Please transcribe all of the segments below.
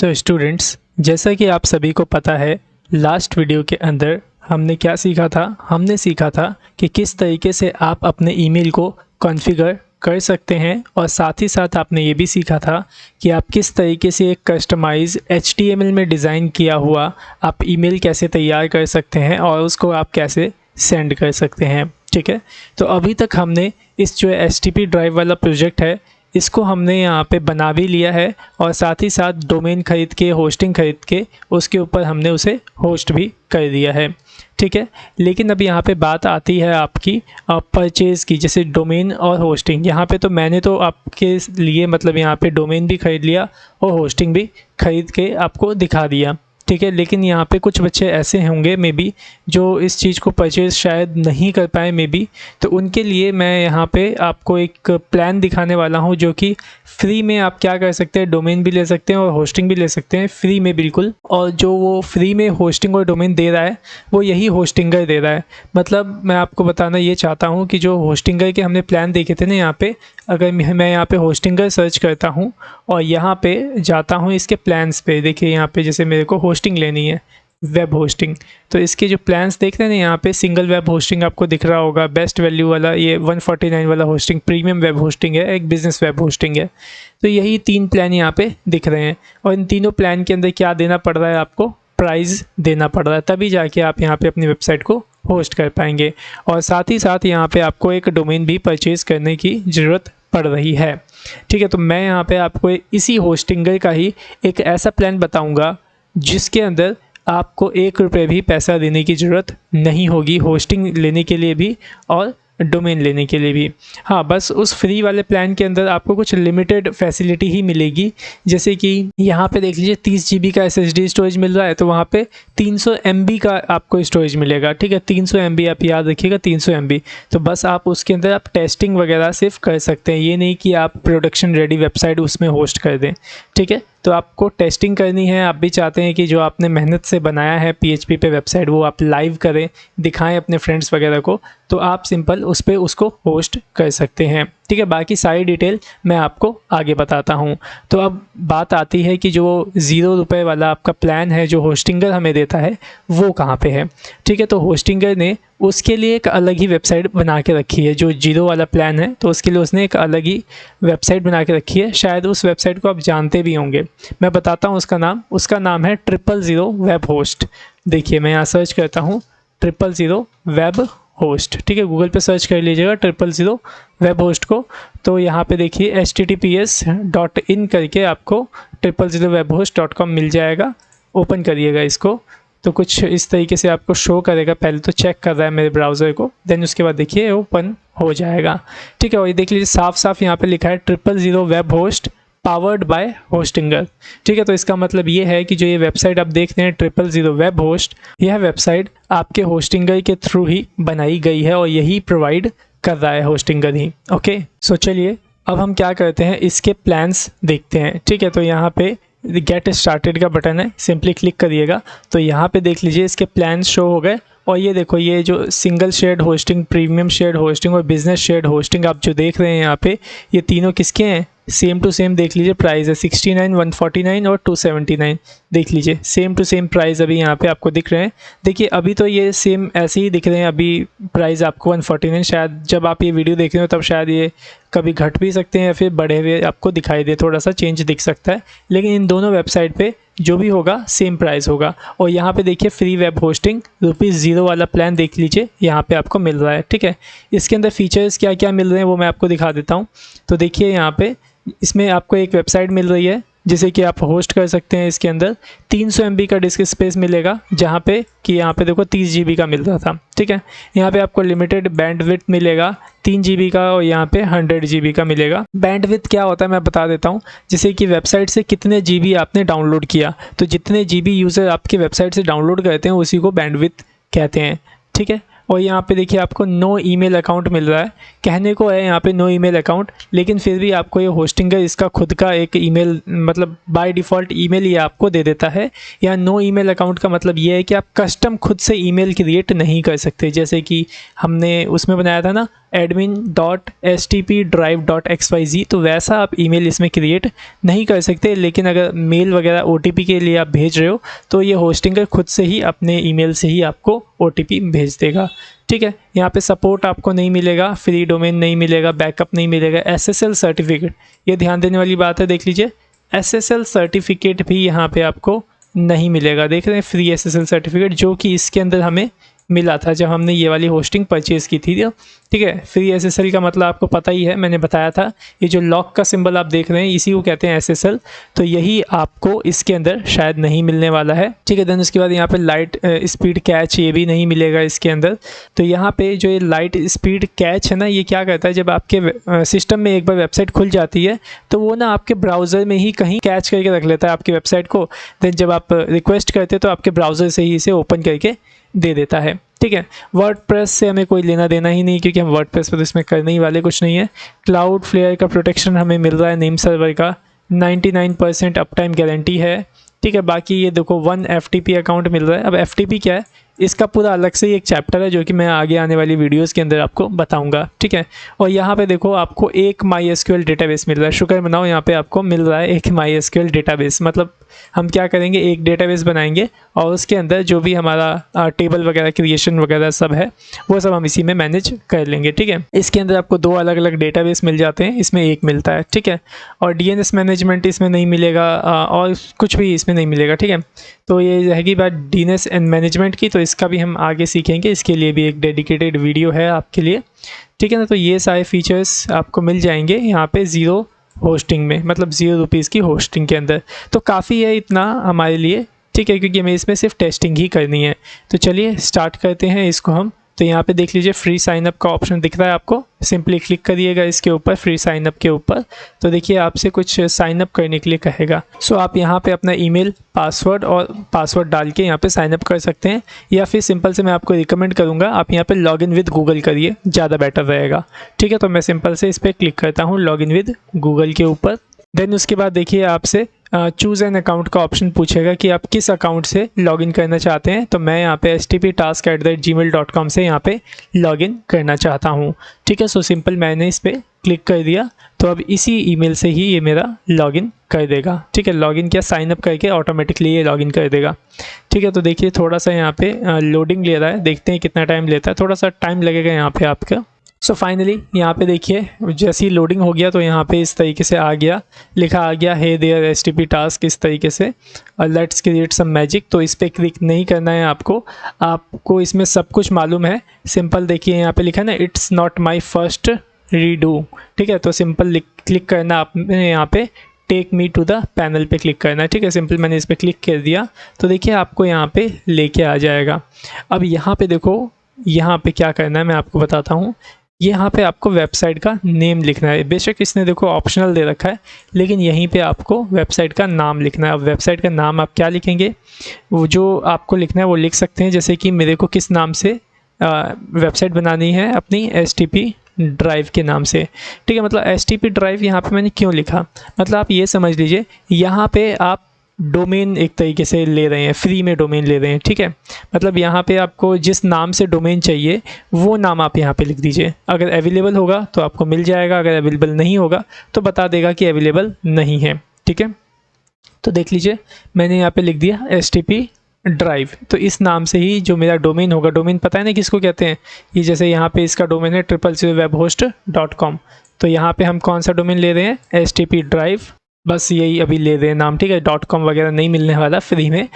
So students, जैसा कि आप सभी को पता है, लास्ट वीडियो के अंदर हमने क्या सीखा था। हमने सीखा था कि किस तरीके से आप अपने ईमेल को कॉन्फ़िगर कर सकते हैं और साथ ही साथ आपने ये भी सीखा था कि आप किस तरीके से एक कस्टमाइज़ HTML में डिज़ाइन किया हुआ आप ईमेल कैसे तैयार कर सकते हैं और उसको आप कैसे सेंड कर सकते हैं। ठीक है, तो अभी तक हमने इस जो HTTP ड्राइव वाला प्रोजेक्ट है इसको हमने यहाँ पे बना भी लिया है और साथ ही साथ डोमेन ख़रीद के, होस्टिंग ख़रीद के उसके ऊपर हमने उसे होस्ट भी कर दिया है। ठीक है, लेकिन अब यहाँ पे बात आती है आपकी परचेज़ की, जैसे डोमेन और होस्टिंग। यहाँ पे तो मैंने तो आपके लिए मतलब यहाँ पे डोमेन भी ख़रीद लिया और होस्टिंग भी ख़रीद के आपको दिखा दिया। ठीक है, लेकिन यहाँ पे कुछ बच्चे ऐसे होंगे मे बी जो इस चीज़ को परचेज़ शायद नहीं कर पाए मे बी, तो उनके लिए मैं यहाँ पे आपको एक प्लान दिखाने वाला हूँ जो कि फ्री में आप क्या कर सकते हैं, डोमेन भी ले सकते हैं और होस्टिंग भी ले सकते हैं फ्री में बिल्कुल। और जो वो फ्री में होस्टिंग और डोमेन दे रहा है वो यही होस्टिंगर दे रहा है। मतलब मैं आपको बताना ये चाहता हूँ कि जो होस्टिंगर के हमने प्लान देखे थे ना, यहाँ पे अगर मैं यहाँ पे होस्टिंगर सर्च करता हूँ और यहाँ पे जाता हूँ इसके प्लान्स पे, देखिए यहाँ पे जैसे मेरे को होस्टिंग लेनी है, वेब होस्टिंग, तो इसके जो प्लान्स देख रहे हैं ना, यहाँ पे सिंगल वेब होस्टिंग आपको दिख रहा होगा, बेस्ट वैल्यू वाला ये 149 वाला होस्टिंग प्रीमियम वेब होस्टिंग है, एक बिज़नेस वेब होस्टिंग है। तो यही 3 प्लान यहाँ पे दिख रहे हैं और इन तीनों प्लान के अंदर क्या देना पड़ रहा है, आपको प्राइस देना पड़ रहा है, तभी जाके आप यहाँ पे अपनी वेबसाइट को होस्ट कर पाएंगे। और साथ ही साथ यहाँ पे आपको एक डोमेन भी परचेज़ करने की ज़रूरत पड़ रही है। ठीक है, तो मैं यहाँ पे आपको इसी होस्टिंगर का ही एक ऐसा प्लान बताऊँगा जिसके अंदर आपको 1 रुपये भी पैसा देने की ज़रूरत नहीं होगी, होस्टिंग लेने के लिए भी और डोमेन लेने के लिए भी। हाँ, बस उस फ्री वाले प्लान के अंदर आपको कुछ लिमिटेड फैसिलिटी ही मिलेगी, जैसे कि यहाँ पे देख लीजिए 30 GB का SSD स्टोरेज मिल रहा है, तो वहाँ पे 300 MB का आपको स्टोरेज मिलेगा। ठीक है, 300 MB आप याद रखिएगा, 300 MB। तो बस आप उसके अंदर आप टेस्टिंग वगैरह सिर्फ कर सकते हैं, ये नहीं कि आप प्रोडक्शन रेडी वेबसाइट उसमें होस्ट कर दें। ठीक है, तो आपको टेस्टिंग करनी है, आप भी चाहते हैं कि जो आपने मेहनत से बनाया है PHP पे वेबसाइट वो आप लाइव करें, दिखाएं अपने फ्रेंड्स वगैरह को, तो आप सिंपल उस पर उसको होस्ट कर सकते हैं। ठीक है, बाकी सारी डिटेल मैं आपको आगे बताता हूँ। तो अब बात आती है कि जो 0 रुपये वाला आपका प्लान है जो होस्टिंगर हमें देता है वो कहाँ पे है। ठीक है, तो होस्टिंगर ने उसके लिए एक अलग ही वेबसाइट बना के रखी है, जो 0 वाला प्लान है तो उसके लिए उसने एक अलग ही वेबसाइट बना के रखी है। शायद उस वेबसाइट को आप जानते भी होंगे, मैं बताता हूँ उसका नाम है 000 वेब होस्ट। देखिए मैं यहाँ सर्च करता हूँ 000 वेब होस्ट। ठीक है, गूगल पे सर्च कर लीजिएगा 000 वेब होस्ट को, तो यहाँ पे देखिए https.in करके आपको 000webhost.com मिल जाएगा। ओपन करिएगा इसको, तो कुछ इस तरीके से आपको शो करेगा। पहले तो चेक कर रहा है मेरे ब्राउज़र को, देन उसके बाद देखिए ओपन हो जाएगा। ठीक है, और ये देख लीजिए साफ साफ यहाँ पे लिखा है 000 web host powered by Hostinger. ठीक है, तो इसका मतलब ये है कि जो ये वेबसाइट आप देख रहे हैं 000 वेब होस्ट, यह वेबसाइट आपके होस्टिंगर के थ्रू ही बनाई गई है और यही प्रोवाइड कर रहा है होस्टिंगर ही। ओके, सो चलिए अब हम क्या करते हैं, इसके प्लान्स देखते हैं। ठीक है, तो यहाँ पे गेट स्टार्टेड का बटन है, सिंपली क्लिक करिएगा तो यहाँ पे देख लीजिए इसके प्लान्स शो हो गए। और ये देखो, ये जो single shared hosting, premium shared hosting और बिजनेस शेयर्ड होस्टिंग आप जो देख रहे हैं यहाँ पे, ये तीनों किसके हैं, सेम टू सेम देख लीजिए प्राइस है 69, 149 और 279। देख लीजिए सेम टू सेम प्राइस अभी यहाँ पे आपको दिख रहे हैं। देखिए अभी तो ये सेम ऐसे ही दिख रहे हैं, अभी प्राइस आपको 149, शायद जब आप ये वीडियो देख रहे हो तब शायद ये कभी घट भी सकते हैं या फिर बढ़े हुए आपको दिखाई दे, थोड़ा सा चेंज दिख सकता है, लेकिन इन दोनों वेबसाइट पे जो भी होगा सेम प्राइस होगा। और यहाँ पे देखिए फ्री वेब होस्टिंग ₹0 वाला प्लान देख लीजिए यहाँ पे आपको मिल रहा है। ठीक है, इसके अंदर फीचर्स क्या क्या मिल रहे हैं वो मैं आपको दिखा देता हूँ। तो देखिए यहाँ पे इसमें आपको एक वेबसाइट मिल रही है जिसे कि आप होस्ट कर सकते हैं। इसके अंदर 300 MB का डिस्क स्पेस मिलेगा, जहाँ पे कि यहाँ पे देखो 30 GB का मिल रहा था। ठीक है, यहाँ पे आपको लिमिटेड बैंडविड्थ मिलेगा 3 GB का और यहाँ पे 100 GB का मिलेगा। बैंडविड्थ क्या होता है मैं बता देता हूँ, जैसे कि वेबसाइट से कितने GB आपने डाउनलोड किया, तो जितने GB यूज़र आपकी वेबसाइट से डाउनलोड करते हैं उसी को बैंडविड्थ कहते हैं। ठीक है, और यहाँ पे देखिए आपको नो ईमेल अकाउंट मिल रहा है, कहने को है यहाँ पे नो ईमेल अकाउंट, लेकिन फिर भी आपको ये होस्टिंगर इसका खुद का एक ईमेल, मतलब बाय डिफ़ॉल्ट ईमेल ये आपको दे देता है। या नो ईमेल अकाउंट का मतलब ये है कि आप कस्टम खुद से ईमेल क्रिएट नहीं कर सकते, जैसे कि हमने उसमें बनाया था ना admin.stpdrive.xyz, तो वैसा आप ईमेल इसमें क्रिएट नहीं कर सकते। लेकिन अगर मेल वगैरह OTP के लिए आप भेज रहे हो तो ये होस्टिंगर खुद से ही अपने ईमेल से ही आपको OTP भेज देगा। ठीक है, यहाँ पे सपोर्ट आपको नहीं मिलेगा, फ्री डोमेन नहीं मिलेगा, बैकअप नहीं मिलेगा, SSL सर्टिफिकेट, ये ध्यान देने वाली बात है। देख लीजिए, SSL सर्टिफिकेट भी यहाँ पे आपको नहीं मिलेगा। देख रहे हैं, फ्री SSL सर्टिफिकेट, जो कि इसके अंदर हमें मिला था जब हमने ये वाली होस्टिंग परचेज़ की थी। ठीक है, फ्री SSL का मतलब आपको पता ही है, मैंने बताया था। ये जो लॉक का सिंबल आप देख रहे हैं इसी को कहते हैं SSL, तो यही आपको इसके अंदर शायद नहीं मिलने वाला है। ठीक है, देन उसके बाद यहाँ पे लाइट स्पीड कैच, ये भी नहीं मिलेगा इसके अंदर। तो यहाँ पे जो ये लाइट स्पीड कैच है ना, ये क्या करता है, जब आपके सिस्टम में एक बार वेबसाइट खुल जाती है तो वो ना आपके ब्राउज़र में ही कहीं कैच करके रख लेता है आपकी वेबसाइट को। देन जब आप रिक्वेस्ट करते हैं तो आपके ब्राउज़र से ही इसे ओपन करके दे देता है। ठीक है, वर्डप्रेस से हमें कोई लेना देना ही नहीं, क्योंकि हम वर्डप्रेस पर इसमें करने ही वाले कुछ नहीं है। क्लाउडफ्लेयर का प्रोटेक्शन हमें मिल रहा है, नेम सर्वर का 99% अप टाइम गारंटी है। ठीक है, बाकी ये देखो 1 FTP अकाउंट मिल रहा है। अब FTP क्या है, इसका पूरा अलग से ही एक चैप्टर है जो कि मैं आगे आने वाली वीडियोस के अंदर आपको बताऊंगा। ठीक है, और यहाँ पे देखो आपको एक MySQL डेटाबेस मिल रहा है। शुक्र मनाओ, यहाँ पे आपको मिल रहा है एक MySQL डेटाबेस। मतलब हम क्या करेंगे, एक डेटाबेस बनाएंगे और उसके अंदर जो भी हमारा टेबल वगैरह क्रिएशन वगैरह सब है वो सब हम इसी में मैनेज कर लेंगे। ठीक है, इसके अंदर आपको 2 अलग अलग डेटाबेस मिल जाते हैं, इसमें एक मिलता है। ठीक है, और DNS मैनेजमेंट इसमें नहीं मिलेगा और कुछ भी इसमें नहीं मिलेगा। ठीक है, तो ये रहेगी बात DNS एंड मैनेजमेंट की, तो इसका भी हम आगे सीखेंगे, इसके लिए भी एक डेडिकेटेड वीडियो है आपके लिए। ठीक है ना, तो ये सारे फीचर्स आपको मिल जाएंगे यहाँ पे ज़ीरो होस्टिंग में, मतलब ₹0 की होस्टिंग के अंदर। तो काफ़ी है इतना हमारे लिए। ठीक है, क्योंकि हमें इसमें सिर्फ टेस्टिंग ही करनी है। तो चलिए स्टार्ट करते हैं इसको हम। तो यहाँ पे देख लीजिए, फ्री साइनअप का ऑप्शन दिख रहा है आपको, सिंपली क्लिक करिएगा इसके ऊपर, फ्री साइनअप के ऊपर। तो देखिए आपसे कुछ साइनअप करने के लिए कहेगा। सो आप यहाँ पे अपना ईमेल, पासवर्ड डाल के यहाँ पे साइनअप कर सकते हैं, या फिर सिंपल से मैं आपको रिकमेंड करूँगा आप यहाँ पे लॉगिन विद गूगल करिए, ज़्यादा बेटर रहेगा। ठीक है, तो मैं सिंपल से इस पर क्लिक करता हूँ लॉगिन विद गूगल के ऊपर। देन उसके बाद देखिए आपसे चूज़ एन अकाउंट का ऑप्शन पूछेगा कि आप किस अकाउंट से लॉगिन करना चाहते हैं। तो मैं यहाँ पे stptask@gmail.com से यहाँ पे लॉगिन करना चाहता हूँ। ठीक है, सो सिंपल मैंने इस पर क्लिक कर दिया, तो अब इसी ईमेल से ही ये मेरा लॉगिन कर देगा। ठीक है, लॉगिन किया, साइन अप करके ऑटोमेटिकली ये लॉगिन कर देगा। ठीक है, तो देखिए थोड़ा सा यहाँ पे लोडिंग ले रहा है, देखते हैं कितना टाइम लेता है, थोड़ा सा टाइम लगेगा यहाँ पे आपका। सो फाइनली यहाँ पे देखिए जैसी लोडिंग हो गया तो यहाँ पे इस तरीके से आ गया, लिखा आ गया हे देयर STP टास्क, इस तरीके से, और लेट्स क्रिएट सम मैजिक। तो इस पर क्लिक नहीं करना है आपको इसमें सब कुछ मालूम है। सिंपल देखिए यहाँ पे लिखा है ना, it's not my first redo. ठीक है, तो सिंपल क्लिक करना आपने यहाँ पे take me to the panel पे क्लिक करना है। ठीक है, सिंपल मैंने इस पर क्लिक कर दिया तो देखिए आपको यहाँ पे लेके आ जाएगा। अब यहाँ पे देखो, यहाँ पे क्या करना है मैं आपको बताता हूँ। यहाँ पे आपको वेबसाइट का नेम लिखना है। बेशक इसने देखो ऑप्शनल दे रखा है, लेकिन यहीं पे आपको वेबसाइट का नाम लिखना है। अब वेबसाइट का नाम आप क्या लिखेंगे, वो जो आपको लिखना है वो लिख सकते हैं। जैसे कि मेरे को किस नाम से वेबसाइट बनानी है, अपनी STP ड्राइव के नाम से। ठीक है, मतलब STP ड्राइव यहाँ पे मैंने क्यों लिखा, मतलब आप ये समझ लीजिए, यहाँ पे आप डोमेन एक तरीके से ले रहे हैं, फ्री में डोमेन ले रहे हैं। ठीक है, मतलब यहाँ पे आपको जिस नाम से डोमेन चाहिए वो नाम आप यहाँ पे लिख दीजिए। अगर अवेलेबल होगा तो आपको मिल जाएगा, अगर अवेलेबल नहीं होगा तो बता देगा कि अवेलेबल नहीं है। ठीक है, तो देख लीजिए मैंने यहाँ पे लिख दिया STP ड्राइव। तो इस नाम से ही जो मेरा डोमेन होगा, डोमेन पता है ना किसको कहते हैं, ये जैसे यहाँ पे इसका डोमेन है www.webhost.com। तो यहाँ पे हम कौन सा डोमेन ले रहे हैं, STP ड्राइव, बस यही अभी ले रहे हैं नाम। ठीक है, .com वगैरह नहीं मिलने वाला फ्री में।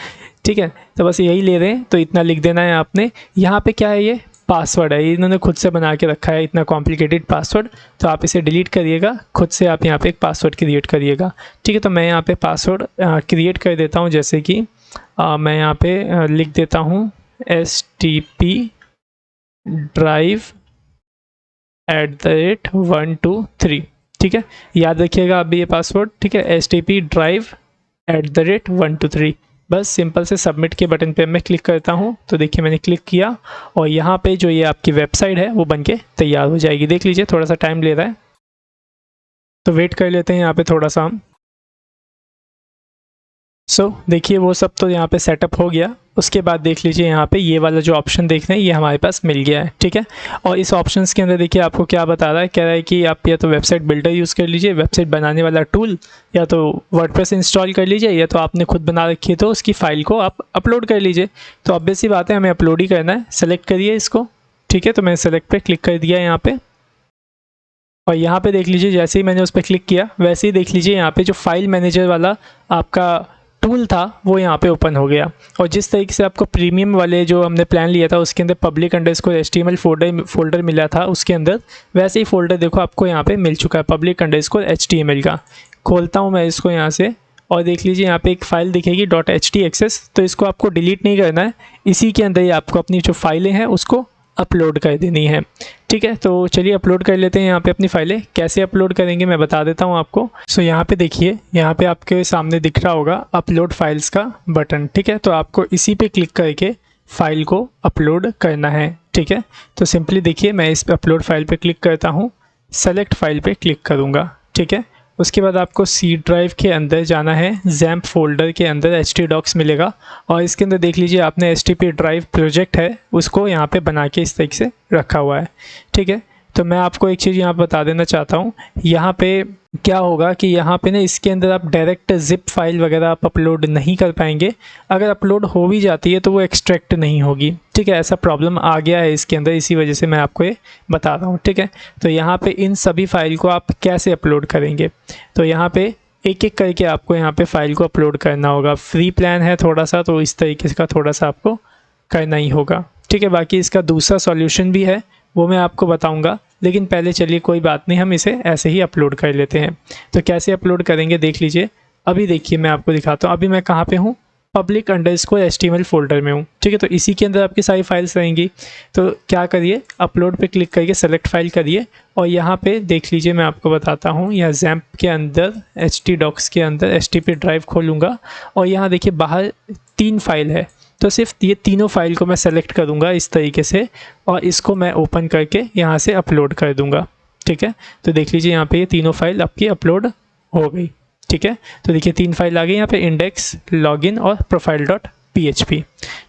ठीक है, तो बस यही ले रहे हैं, तो इतना लिख देना है आपने। यहाँ पे क्या है, ये पासवर्ड है, इन्होंने खुद से बना के रखा है इतना कॉम्प्लिकेटेड पासवर्ड, तो आप इसे डिलीट करिएगा, खुद से आप यहाँ पे एक पासवर्ड क्रिएट करिएगा। ठीक है, तो मैं यहाँ पे पासवर्ड क्रिएट कर देता हूँ। जैसे कि मैं यहाँ पे लिख देता हूँ STP ड्राइव @123। ठीक है, याद रखिएगा अभी ये पासवर्ड। ठीक है, STP ड्राइव @123। बस सिंपल से सबमिट के बटन पे मैं क्लिक करता हूँ, तो देखिए मैंने क्लिक किया और यहाँ पे जो ये आपकी वेबसाइट है वो बनके तैयार हो जाएगी। देख लीजिए थोड़ा सा टाइम ले रहा है, तो वेट कर लेते हैं यहाँ पे थोड़ा सा हम। सो देखिए वो सब तो यहाँ पे सेटअप हो गया। उसके बाद देख लीजिए यहाँ पे ये वाला जो ऑप्शन देख रहे हैं ये हमारे पास मिल गया है, ठीक है। और इस ऑप्शंस के अंदर देखिए आपको क्या बता रहा है, कह रहा है कि आप या तो वेबसाइट बिल्डर यूज़ कर लीजिए, वेबसाइट बनाने वाला टूल, या तो वर्डप्रेस इंस्टॉल कर लीजिए, या तो आपने खुद बना रखी है तो उसकी फ़ाइल को आप अपलोड कर लीजिए। तो ऑब्वियस सी बात है हमें अपलोड ही करना है। सेलेक्ट करिए इसको, ठीक है। तो मैं सेलेक्ट पे क्लिक कर दिया यहाँ पे, और यहाँ पे देख लीजिए जैसे ही मैंने उस पर क्लिक किया वैसे ही देख लीजिए यहाँ पे जो फाइल मैनेजर वाला आपका टूल था वो यहाँ पे ओपन हो गया। और जिस तरीके से आपको प्रीमियम वाले जो हमने प्लान लिया था उसके अंदर public_html फोल्डर मिला था उसके अंदर, वैसे ही फोल्डर देखो आपको यहाँ पे मिल चुका है public_html का। खोलता हूँ मैं इसको यहाँ से, और देख लीजिए यहाँ पे एक फ़ाइल दिखेगी .htaccess, तो इसको आपको डिलीट नहीं करना है, इसी के अंदर ही आपको अपनी जो फाइलें हैं उसको अपलोड कर देनी है, ठीक है। तो चलिए अपलोड कर लेते हैं यहाँ पे अपनी फाइलें। कैसे अपलोड करेंगे मैं बता देता हूँ आपको। सो यहाँ पे देखिए, यहाँ पे आपके सामने दिख रहा होगा अपलोड फाइल्स का बटन, ठीक है। तो आपको इसी पे क्लिक करके फ़ाइल को अपलोड करना है, ठीक है। तो सिंपली देखिए मैं इस पे अपलोड फाइल पे क्लिक करता हूँ, सेलेक्ट फाइल पे क्लिक करूँगा, ठीक है। उसके बाद आपको सी ड्राइव के अंदर जाना है, जैम्प फोल्डर के अंदर htdocs मिलेगा, और इसके अंदर देख लीजिए आपने HTTP ड्राइव प्रोजेक्ट है उसको यहाँ पे बना के इस तरीके से रखा हुआ है, ठीक है। तो मैं आपको एक चीज़ यहाँ बता देना चाहता हूँ, यहाँ पे क्या होगा कि यहाँ पे ना इसके अंदर आप डायरेक्ट ज़िप फाइल वगैरह आप अपलोड नहीं कर पाएंगे। अगर अपलोड हो भी जाती है तो वो एक्सट्रैक्ट नहीं होगी, ठीक है। ऐसा प्रॉब्लम आ गया है इसके अंदर, इसी वजह से मैं आपको ये बता रहा हूँ, ठीक है। तो यहाँ पे इन सभी फाइल को आप कैसे अपलोड करेंगे, तो यहाँ पे एक एक करके आपको यहाँ पे फ़ाइल को अपलोड करना होगा। फ्री प्लान है थोड़ा सा, तो इस तरीके का थोड़ा सा आपको करना ही होगा, ठीक है। बाकी इसका दूसरा सॉल्यूशन भी है, वो मैं आपको बताऊंगा, लेकिन पहले चलिए कोई बात नहीं, हम इसे ऐसे ही अपलोड कर लेते हैं। तो कैसे अपलोड करेंगे देख लीजिए। अभी देखिए मैं आपको दिखाता हूँ, अभी मैं कहाँ पे हूँ, public_html फोल्डर में हूँ, ठीक है। तो इसी के अंदर आपकी सारी फाइल्स रहेंगी। तो क्या करिए, अपलोड पे क्लिक करके सेलेक्ट फाइल करिए, और यहाँ पे देख लीजिए मैं आपको बताता हूँ, यहाँ जैम्प के अंदर htdocs के अंदर HTTP ड्राइव खोलूँगा, और यहाँ देखिए बाहर 3 फाइल है, तो सिर्फ ये तीनों फाइल को मैं सेलेक्ट करूँगा इस तरीके से, और इसको मैं ओपन करके यहाँ से अपलोड कर दूँगा, ठीक है। तो देख लीजिए यहाँ पे ये तीनों फाइल आपकी अपलोड हो गई, ठीक है। तो देखिए 3 फाइल आ गई यहाँ पे, इंडेक्स, लॉगिन और profile.php,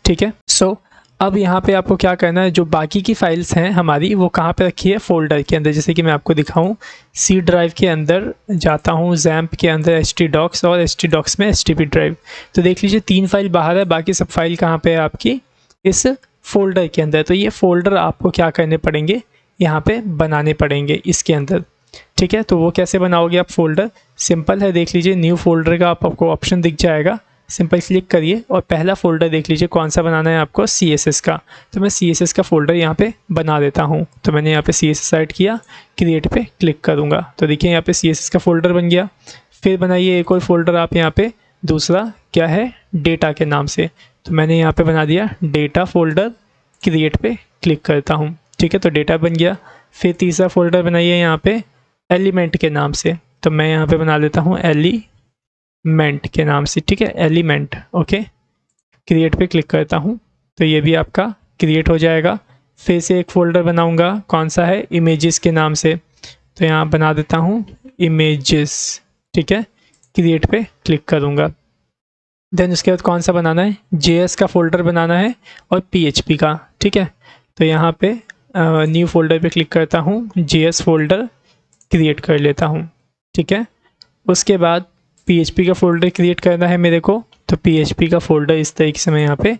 ठीक है। सो अब यहाँ पे आपको क्या करना है, जो बाकी की फाइल्स हैं हमारी वो कहाँ पे रखी है, फोल्डर के अंदर। जैसे कि मैं आपको दिखाऊं, सी ड्राइव के अंदर जाता हूँ, जैम्प के अंदर htdocs, और htdocs में HTTP ड्राइव। तो देख लीजिए 3 फाइल बाहर है, बाकी सब फाइल कहाँ पे है आपकी, इस फोल्डर के अंदर। तो ये फोल्डर आपको क्या करने पड़ेंगे, यहाँ पे बनाने पड़ेंगे इसके अंदर, ठीक है। तो वो कैसे बनाओगे आप फोल्डर, सिंपल है, देख लीजिए न्यू फोल्डर का आपको ऑप्शन दिख जाएगा, सिंपल क्लिक करिए, और पहला फोल्डर देख लीजिए कौन सा बनाना है आपको, CSS का। तो मैं CSS का फोल्डर यहाँ पे बना देता हूँ। तो मैंने यहाँ पे CSS सेलेक्ट किया, क्रिएट पे क्लिक करूँगा, तो देखिए यहाँ पे CSS का फोल्डर बन गया। फिर बनाइए एक और फोल्डर आप यहाँ पे, दूसरा क्या है, डेटा के नाम से। तो मैंने यहाँ पे बना दिया डेटा फोल्डर, क्रिएट पे क्लिक करता हूँ, ठीक है। तो डेटा बन गया। फिर तीसरा फोल्डर बनाइए यहाँ पे एलिमेंट के नाम से, तो मैं यहाँ पे बना लेता हूँ एलिमेंट के नाम से, ठीक है, एलिमेंट, ओके। क्रिएट पे क्लिक करता हूँ, तो ये भी आपका क्रिएट हो जाएगा। फिर से एक फ़ोल्डर बनाऊँगा, कौन सा है, इमेजेस के नाम से, तो यहाँ बना देता हूँ इमेजेस, ठीक है। क्रिएट पे क्लिक करूँगा। देन उसके बाद कौन सा बनाना है, JS का फ़ोल्डर बनाना है और PHP का, ठीक है। तो यहाँ पे न्यू फोल्डर पे क्लिक करता हूँ, JS फोल्डर क्रिएट कर लेता हूँ, ठीक है। उसके बाद PHP का फ़ोल्डर क्रिएट करना है मेरे को, तो PHP का फ़ोल्डर इस तरीके से मैं यहाँ पे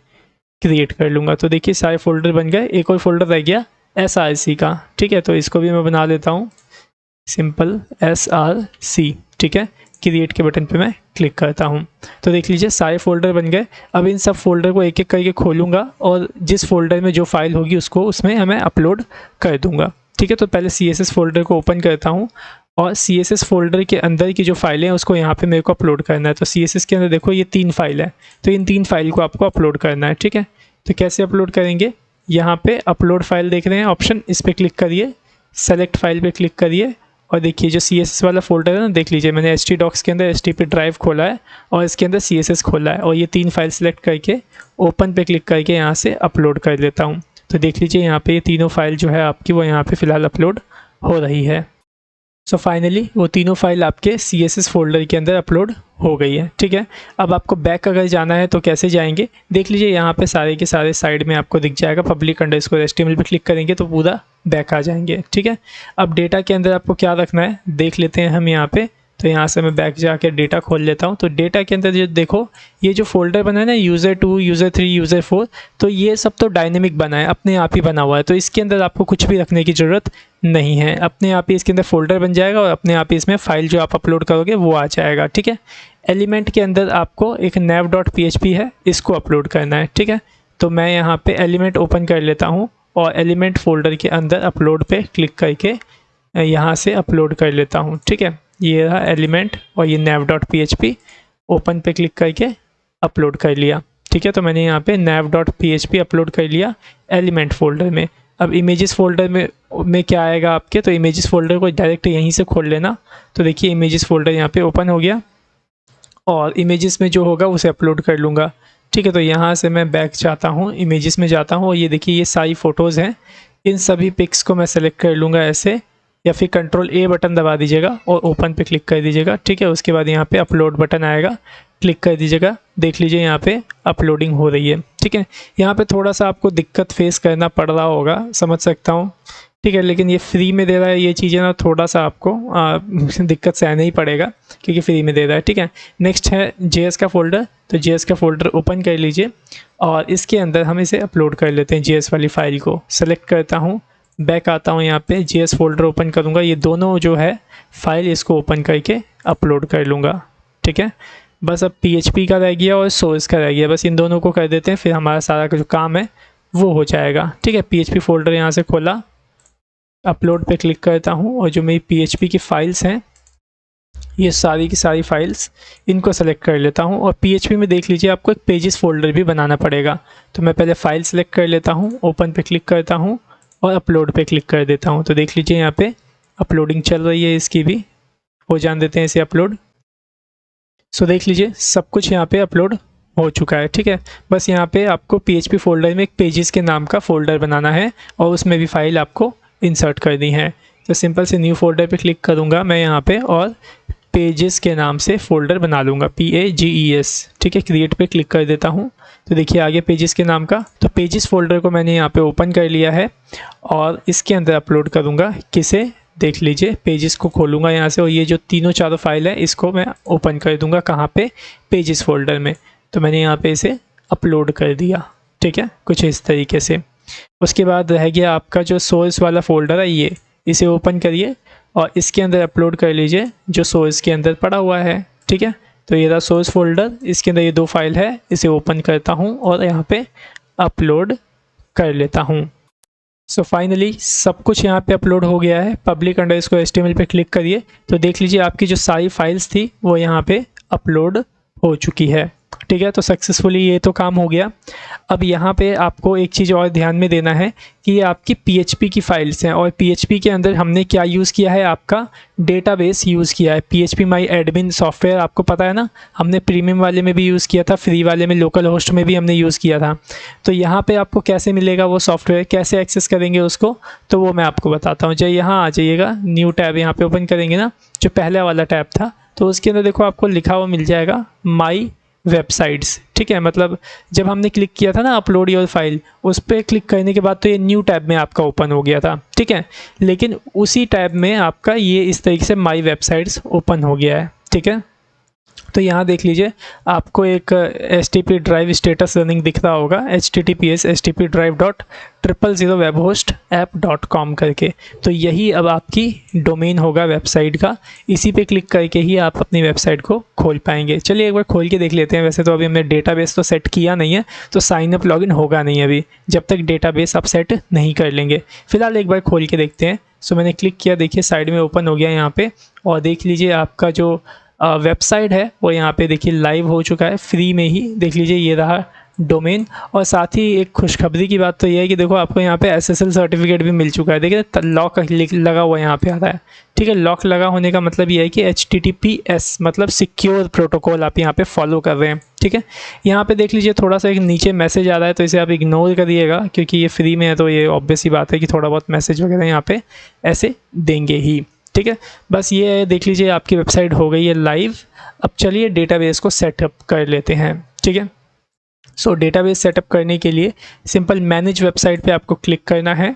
क्रिएट कर लूँगा। तो देखिए सारे फोल्डर बन गए, एक और फोल्डर रह गया SRC का, ठीक है। तो इसको भी मैं बना लेता हूँ, सिंपल SRC, ठीक है। क्रिएट के बटन पे मैं क्लिक करता हूँ, तो देख लीजिए सारे फोल्डर बन गए। अब इन सब फोल्डर को एक एक करके खोलूँगा, और जिस फोल्डर में जो फाइल होगी उसको उसमें मैं अपलोड कर दूँगा, ठीक है। तो पहले CSS फोल्डर को ओपन करता हूँ, और CSS फोल्डर के अंदर की जो फाइलें हैं उसको यहाँ पे मेरे को अपलोड करना है। तो CSS के अंदर देखो ये 3 फाइल है, तो इन 3 फाइल को आपको अपलोड करना है, ठीक है। तो कैसे अपलोड करेंगे, यहाँ पे अपलोड फाइल देख रहे हैं ऑप्शन, इस पर क्लिक करिए, सेलेक्ट फाइल पे क्लिक करिए, और देखिए जो CSS वाला फोल्डर है ना, देख लीजिए मैंने htdocs के अंदर HTTP ड्राइव खोला है और इसके अंदर CSS खोला है, और ये 3 फाइल सेलेक्ट करके ओपन पे क्लिक करके यहाँ से अपलोड कर लेता हूँ। तो देख लीजिए यहाँ पे ये तीनों फाइल जो है आपकी वो यहाँ पे फ़िलहाल अपलोड हो रही है। सो फाइनली वो तीनों फाइल आपके CSS फोल्डर के अंदर अपलोड हो गई है। ठीक है, अब आपको बैक अगर जाना है तो कैसे जाएंगे, देख लीजिए यहाँ पे सारे के सारे साइड में आपको दिख जाएगा public_html पे क्लिक करेंगे तो पूरा बैक आ जाएंगे। ठीक है, अब डेटा के अंदर आपको क्या रखना है देख लेते हैं हम यहाँ पे। तो यहाँ से मैं बैक जाके डेटा खोल लेता हूँ। तो डेटा के अंदर जो देखो ये जो फोल्डर बना है ना user2 user3 user4, तो ये सब तो डायनेमिक बना है, अपने आप ही बना हुआ है। तो इसके अंदर आपको कुछ भी रखने की ज़रूरत नहीं है, अपने आप ही इसके अंदर फोल्डर बन जाएगा और अपने आप ही इसमें फाइल जो आप अपलोड करोगे वो आ जाएगा। ठीक है, एलिमेंट के अंदर आपको एक nav.php है, इसको अपलोड करना है। ठीक है, तो मैं यहाँ पे एलिमेंट ओपन कर लेता हूँ और एलिमेंट फोल्डर के अंदर अपलोड पे क्लिक करके यहाँ से अपलोड कर लेता हूँ। ठीक है, ये रहा एलिमेंट और ये nav.php, ओपन पे क्लिक करके अपलोड कर लिया। ठीक है, तो मैंने यहाँ पे nav.php अपलोड कर लिया एलिमेंट फोल्डर में। अब इमेजेस फोल्डर में क्या आएगा आपके, तो इमेजेस फोल्डर को डायरेक्ट यहीं से खोल लेना। तो देखिए इमेजेस फोल्डर यहाँ पे ओपन हो गया और इमेजेस में जो होगा उसे अपलोड कर लूँगा। ठीक है, तो यहाँ से मैं बैक जाता हूँ, इमेजेस में जाता हूँ और ये देखिए ये सारी फ़ोटोज़ हैं, इन सभी पिक्स को मैं सेलेक्ट कर लूँगा ऐसे, या फिर Ctrl+A बटन दबा दीजिएगा और ओपन पे क्लिक कर दीजिएगा। ठीक है, उसके बाद यहाँ पे अपलोड बटन आएगा, क्लिक कर दीजिएगा। देख लीजिए यहाँ पे अपलोडिंग हो रही है। ठीक है, यहाँ पे थोड़ा सा आपको दिक्कत फेस करना पड़ रहा होगा, समझ सकता हूँ। ठीक है, लेकिन ये फ्री में दे रहा है, ये चीज़ें ना थोड़ा सा आपको दिक्कत सहना ही पड़ेगा क्योंकि फ्री में दे रहा है। ठीक है, नेक्स्ट है JS का फ़ोल्डर। तो JS का फ़ोल्डर ओपन कर लीजिए और इसके अंदर हम इसे अपलोड कर लेते हैं। JS वाली फ़ाइल को सेलेक्ट करता हूँ, बैक आता हूँ, यहाँ पे JS फोल्डर ओपन करूँगा, ये दोनों जो है फाइल इसको ओपन करके अपलोड कर लूँगा। ठीक है, बस अब PHP का रह गया और सोर्स का रह गया, बस इन दोनों को कर देते हैं, फिर हमारा सारा जो काम है वो हो जाएगा। ठीक है, PHP फोल्डर यहाँ से खोला, अपलोड पे क्लिक करता हूँ और जो मेरी PHP की फ़ाइल्स हैं ये सारी की सारी फाइल्स इनको सेलेक्ट कर लेता हूँ। और PHP में देख लीजिए आपको एक पेजेस फोल्डर भी बनाना पड़ेगा। तो मैं पहले फ़ाइल सेलेक्ट कर लेता हूँ, ओपन पे क्लिक करता हूँ और अपलोड पे क्लिक कर देता हूँ। तो देख लीजिए यहाँ पे अपलोडिंग चल रही है, इसकी भी हो जान देते हैं इसे अपलोड। सो देख लीजिए सब कुछ यहाँ पे अपलोड हो चुका है। ठीक है, बस यहाँ पे आपको PHP फोल्डर में एक पेजेस के नाम का फ़ोल्डर बनाना है और उसमें भी फाइल आपको इंसर्ट करनी है। तो सिंपल से न्यू फोल्डर पे क्लिक करूँगा मैं यहाँ पे और पेजेस के नाम से फ़ोल्डर बना लूँगा, PAGES। ठीक है, क्रिएट पे क्लिक कर देता हूँ। तो देखिए आगे पेजेस के नाम का, तो पेजेस फोल्डर को मैंने यहाँ पे ओपन कर लिया है और इसके अंदर अपलोड करूँगा किसे, देख लीजिए पेजेस को खोलूँगा यहाँ से और ये जो तीनों चारों फाइल है इसको मैं ओपन कर दूँगा कहाँ पे, पेजेस फोल्डर में। तो मैंने यहाँ पे इसे अपलोड कर दिया। ठीक है, कुछ इस तरीके से। उसके बाद रह गया आपका जो सोर्स वाला फ़ोल्डर है, ये इसे ओपन करिए और इसके अंदर अपलोड कर लीजिए जो सोर्स के अंदर पड़ा हुआ है। ठीक है, तो ये रहा सोर्स फोल्डर, इसके अंदर ये दो फाइल है, इसे ओपन करता हूँ और यहाँ पे अपलोड कर लेता हूँ। सो फाइनली सब कुछ यहाँ पे अपलोड हो गया है। public_html पे क्लिक करिए तो देख लीजिए आपकी जो सारी फाइल्स थी वो यहाँ पे अपलोड हो चुकी है। ठीक है, तो सक्सेसफुली ये तो काम हो गया। अब यहाँ पे आपको एक चीज़ और ध्यान में देना है कि ये आपकी PHP की फाइल्स हैं और PHP के अंदर हमने क्या यूज़ किया है, आपका डेटाबेस यूज़ किया है। phpMyAdmin सॉफ्टवेयर आपको पता है ना, हमने प्रीमियम वाले में भी यूज़ किया था, फ्री वाले में लोकल होस्ट में भी हमने यूज़ किया था। तो यहाँ पे आपको कैसे मिलेगा वो सॉफ्टवेयर, कैसे एक्सेस करेंगे उसको, तो वो मैं आपको बताता हूँ। जब यहाँ आ जाइएगा, न्यू टैब यहाँ पे ओपन करेंगे ना, जो पहले वाला टैब था, तो उसके अंदर देखो आपको लिखा हुआ मिल जाएगा माई वेबसाइट्स। ठीक है, मतलब जब हमने क्लिक किया था ना अपलोड योर फाइल, उस पर क्लिक करने के बाद तो ये न्यू टैब में आपका ओपन हो गया था। ठीक है, लेकिन उसी टैब में आपका ये इस तरीके से माई वेबसाइट्स ओपन हो गया है। ठीक है, तो यहाँ देख लीजिए आपको एक HTTP ड्राइव स्टेटस रनिंग दिख रहा होगा, https http://webhostapp.com करके। तो यही अब आपकी डोमेन होगा वेबसाइट का, इसी पे क्लिक करके ही आप अपनी वेबसाइट को खोल पाएंगे। चलिए एक बार खोल के देख लेते हैं। वैसे तो अभी हमने डेटाबेस तो सेट किया नहीं है, तो साइन अप लॉगिन होगा नहीं अभी, जब तक डेटाबेस आप सेट नहीं कर लेंगे। फिलहाल एक बार खोल के देखते हैं। सो मैंने क्लिक किया, देखिए साइड में ओपन हो गया यहाँ पे, और देख लीजिए आपका जो वेबसाइट है वो यहाँ पे देखिए लाइव हो चुका है फ्री में ही। देख लीजिए ये रहा डोमेन। और साथ ही एक खुशखबरी की बात तो ये है कि देखो आपको यहाँ पे SSL सर्टिफिकेट भी मिल चुका है। देखिए लॉक लगा हुआ यहाँ पे आ रहा है। ठीक है, लॉक लगा होने का मतलब ये है कि HTTPS मतलब सिक्योर प्रोटोकॉल आप यहाँ पे फॉलो कर रहे हैं। ठीक है, यहाँ पे देख लीजिए थोड़ा सा एक नीचे मैसेज आ रहा है, तो इसे आप इग्नोर करिएगा क्योंकि ये फ्री में है, तो ये ऑब्वियस ही बात है कि थोड़ा बहुत मैसेज वगैरह यहाँ पे ऐसे देंगे ही। ठीक ठीक है। बस ये है, देख लीजिए आपकी वेबसाइट हो गई है लाइव। अब चलिए डेटाबेस को सेटअप कर लेते हैं, ठीक है। सो डेटाबेस सेटअप करने के लिए सिंपल मैनेज वेबसाइट पे आपको क्लिक करना है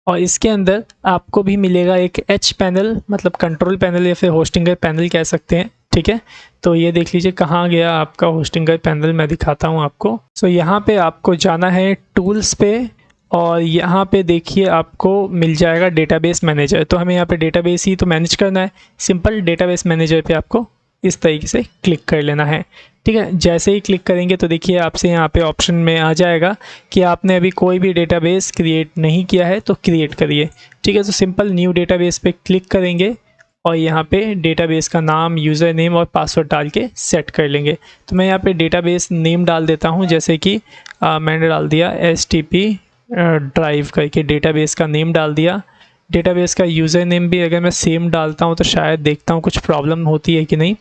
और इसके अंदर आपको भी मिलेगा एक एच पैनल, मतलब कंट्रोल पैनल या फिर होस्टिंगर पैनल कह सकते हैं, ठीक है। तो ये देख लीजिए कहाँ गया आपका होस्टिंगर पैनल, मैं दिखाता हूँ आपको। सो यहाँ पे आपको जाना है टूल्स पे और यहाँ पे देखिए आपको मिल जाएगा डेटाबेस मैनेजर। तो हमें यहाँ पे डेटाबेस ही तो मैनेज करना है, सिंपल डेटाबेस मैनेजर पे आपको इस तरीके से क्लिक कर लेना है, ठीक है। जैसे ही क्लिक करेंगे तो देखिए आपसे यहाँ पे ऑप्शन में आ जाएगा कि आपने अभी कोई भी डेटाबेस क्रिएट नहीं किया है तो क्रिएट करिए, ठीक है। तो सिंपल न्यू डेटाबेस पे क्लिक करेंगे और यहाँ पे डेटाबेस का नाम, यूज़र नेम और पासवर्ड डाल के सेट कर लेंगे। तो मैं यहाँ पे डेटाबेस नेम डाल देता हूँ, जैसे कि मैंने डाल दिया STP ड्राइव करके डेटाबेस का नेम डाल दिया। डेटाबेस का यूज़र नेम भी अगर मैं सेम डालता हूँ तो शायद देखता हूँ कुछ प्रॉब्लम होती है कि नहीं।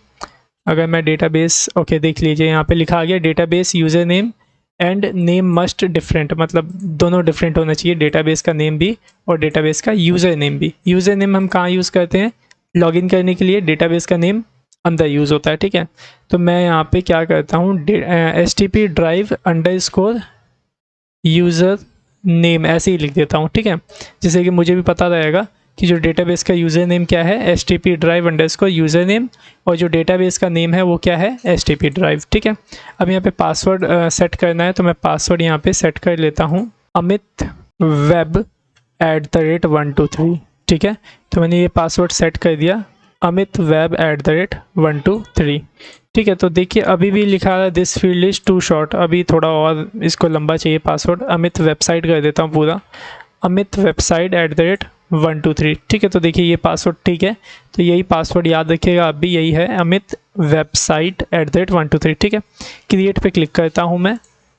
अगर मैं डेटाबेस, ओके देख लीजिए यहाँ पे लिखा आ गया database user name and name must different, मतलब दोनों डिफरेंट होना चाहिए, डेटाबेस का नेम भी और डेटाबेस का यूज़र नेम भी। यूज़र नेम हम कहाँ यूज़ करते हैं, लॉगिन करने के लिए, डेटाबेस का नेम अंदर यूज़ होता है, ठीक है। तो मैं यहाँ पे क्या करता हूँ, STP drive underscore user name ऐसे ही लिख देता हूँ, ठीक है। जिससे कि मुझे भी पता रहेगा कि जो डेटाबेस का यूज़र नेम क्या है, STP drive underscore user name, और जो डेटाबेस का नेम है वो क्या है, STP ड्राइव, ठीक है। अब यहाँ पे पासवर्ड सेट करना है, तो मैं पासवर्ड यहाँ पे सेट कर लेता हूँ amitweb@123, ठीक है। तो मैंने ये पासवर्ड सेट कर दिया, amitweb@123, ठीक है। तो देखिए अभी भी लिखा है this field is too short, अभी थोड़ा और इसको लंबा चाहिए पासवर्ड। अमित वेबसाइट कर देता हूँ पूरा, amitwebsite@123, ठीक है। तो देखिए ये पासवर्ड ठीक है, तो यही पासवर्ड याद रखिएगा, अब भी यही है amitwebsite@123, ठीक है। क्रिएट पे क्लिक करता हूँ मैं।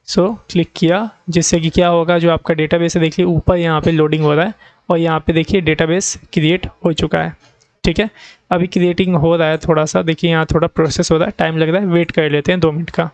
सो क्लिक किया, जिससे कि क्या होगा, जो आपका डेटाबेस है देखिए ऊपर यहाँ पे लोडिंग हो रहा है और यहाँ पे देखिए डेटाबेस क्रिएट हो चुका है, ठीक है। अभी क्रिएटिंग हो रहा है थोड़ा सा, देखिए यहाँ थोड़ा प्रोसेस हो रहा है, टाइम लग रहा है, वेट कर लेते हैं 2 मिनट का।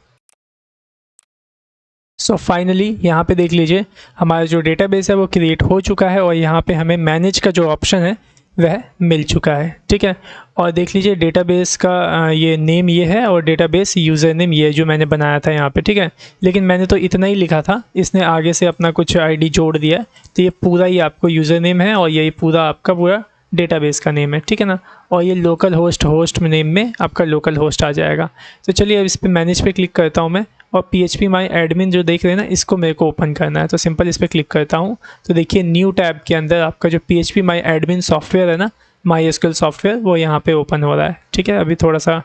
सो फाइनली यहाँ पे देख लीजिए हमारा जो डेटाबेस है वो क्रिएट हो चुका है और यहाँ पे हमें मैनेज का जो ऑप्शन है वह मिल चुका है, ठीक है। और देख लीजिए डेटाबेस का ये नेम ये है और डेटाबेस यूज़र नेम ये है जो मैंने बनाया था यहाँ पे, ठीक है। लेकिन मैंने तो इतना ही लिखा था, इसने आगे से अपना कुछ ID जोड़ दिया, तो ये पूरा ही आपको यूज़र नेम है और यही पूरा आपका पूरा डेटाबेस का नेम है, ठीक है ना। और ये लोकल होस्ट नेम में आपका लोकल होस्ट आ जाएगा। तो चलिए अब इस पर मैनेज पे क्लिक करता हूँ मैं, और PHP माई एडमिन जो देख रहे हैं ना, इसको मेरे को ओपन करना है। तो सिंपल इस पर क्लिक करता हूँ, तो देखिए न्यू टैब के अंदर आपका जो PHP माई एडमिन सॉफ्टवेयर है ना, MySQL सॉफ्टवेयर, वो यहाँ पे ओपन हो रहा है, ठीक है। अभी थोड़ा सा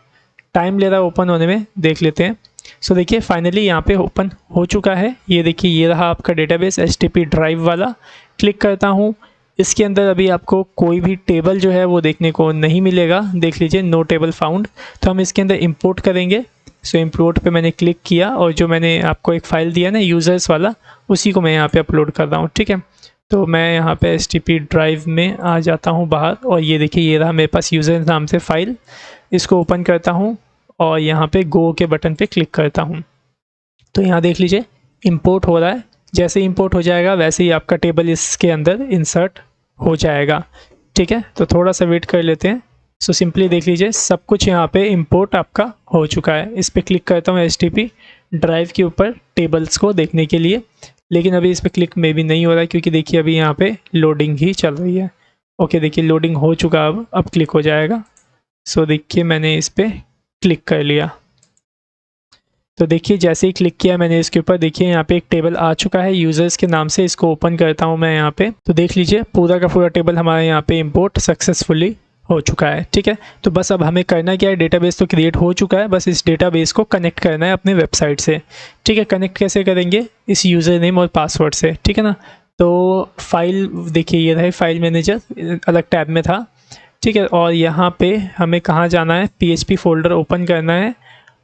टाइम ले रहा है ओपन होने में, देख लेते हैं। सो देखिए फाइनली यहाँ पे ओपन हो चुका है, ये देखिए ये रहा आपका डेटाबेस STP ड्राइव वाला। क्लिक करता हूँ, इसके अंदर अभी आपको कोई भी टेबल जो है वो देखने को नहीं मिलेगा, देख लीजिए नो टेबल फाउंड। तो हम इसके अंदर इंपोर्ट करेंगे। सो इंपोर्ट पे मैंने क्लिक किया और जो मैंने आपको एक फ़ाइल दिया ना यूज़र्स वाला, उसी को मैं यहाँ पे अपलोड कर रहा हूँ, ठीक है। तो मैं यहाँ पे STP ड्राइव में आ जाता हूँ बाहर और ये देखिए ये रहा मेरे पास यूज़र नाम से फ़ाइल, इसको ओपन करता हूँ और यहाँ पे गो के बटन पे क्लिक करता हूँ। तो यहाँ देख लीजिए इंपोर्ट हो रहा है, जैसे इंपोर्ट हो जाएगा वैसे ही आपका टेबल इसके अंदर इंसर्ट हो जाएगा, ठीक है। तो थोड़ा सा वेट कर लेते हैं। सो सिंपली देख लीजिए सब कुछ यहाँ पे इंपोर्ट आपका हो चुका है। इस पर क्लिक करता हूँ STP ड्राइव के ऊपर टेबल्स को देखने के लिए, लेकिन अभी इस पर क्लिक में भी नहीं हो रहा है क्योंकि देखिए अभी यहाँ पे लोडिंग ही चल रही है। ओके देखिए लोडिंग हो चुका, अब क्लिक हो जाएगा। सो देखिए मैंने इस पर क्लिक कर लिया, तो देखिए जैसे ही क्लिक किया मैंने इसके ऊपर, देखिए यहाँ पे एक टेबल आ चुका है यूज़र्स के नाम से। इसको ओपन करता हूँ मैं यहाँ पे, तो देख लीजिए पूरा का पूरा टेबल हमारे यहाँ पे इंपोर्ट सक्सेसफुली हो चुका है, ठीक है। तो बस अब हमें करना क्या है, डेटाबेस तो क्रिएट हो चुका है, बस इस डेटाबेस को कनेक्ट करना है अपने वेबसाइट से, ठीक है। कनेक्ट कैसे करेंगे, इस यूज़र नेम और पासवर्ड से, ठीक है ना। तो फाइल देखिए ये रहा, फाइल मैनेजर अलग टैब में था, ठीक है। और यहाँ पे हमें कहाँ जाना है, PHP फोल्डर ओपन करना है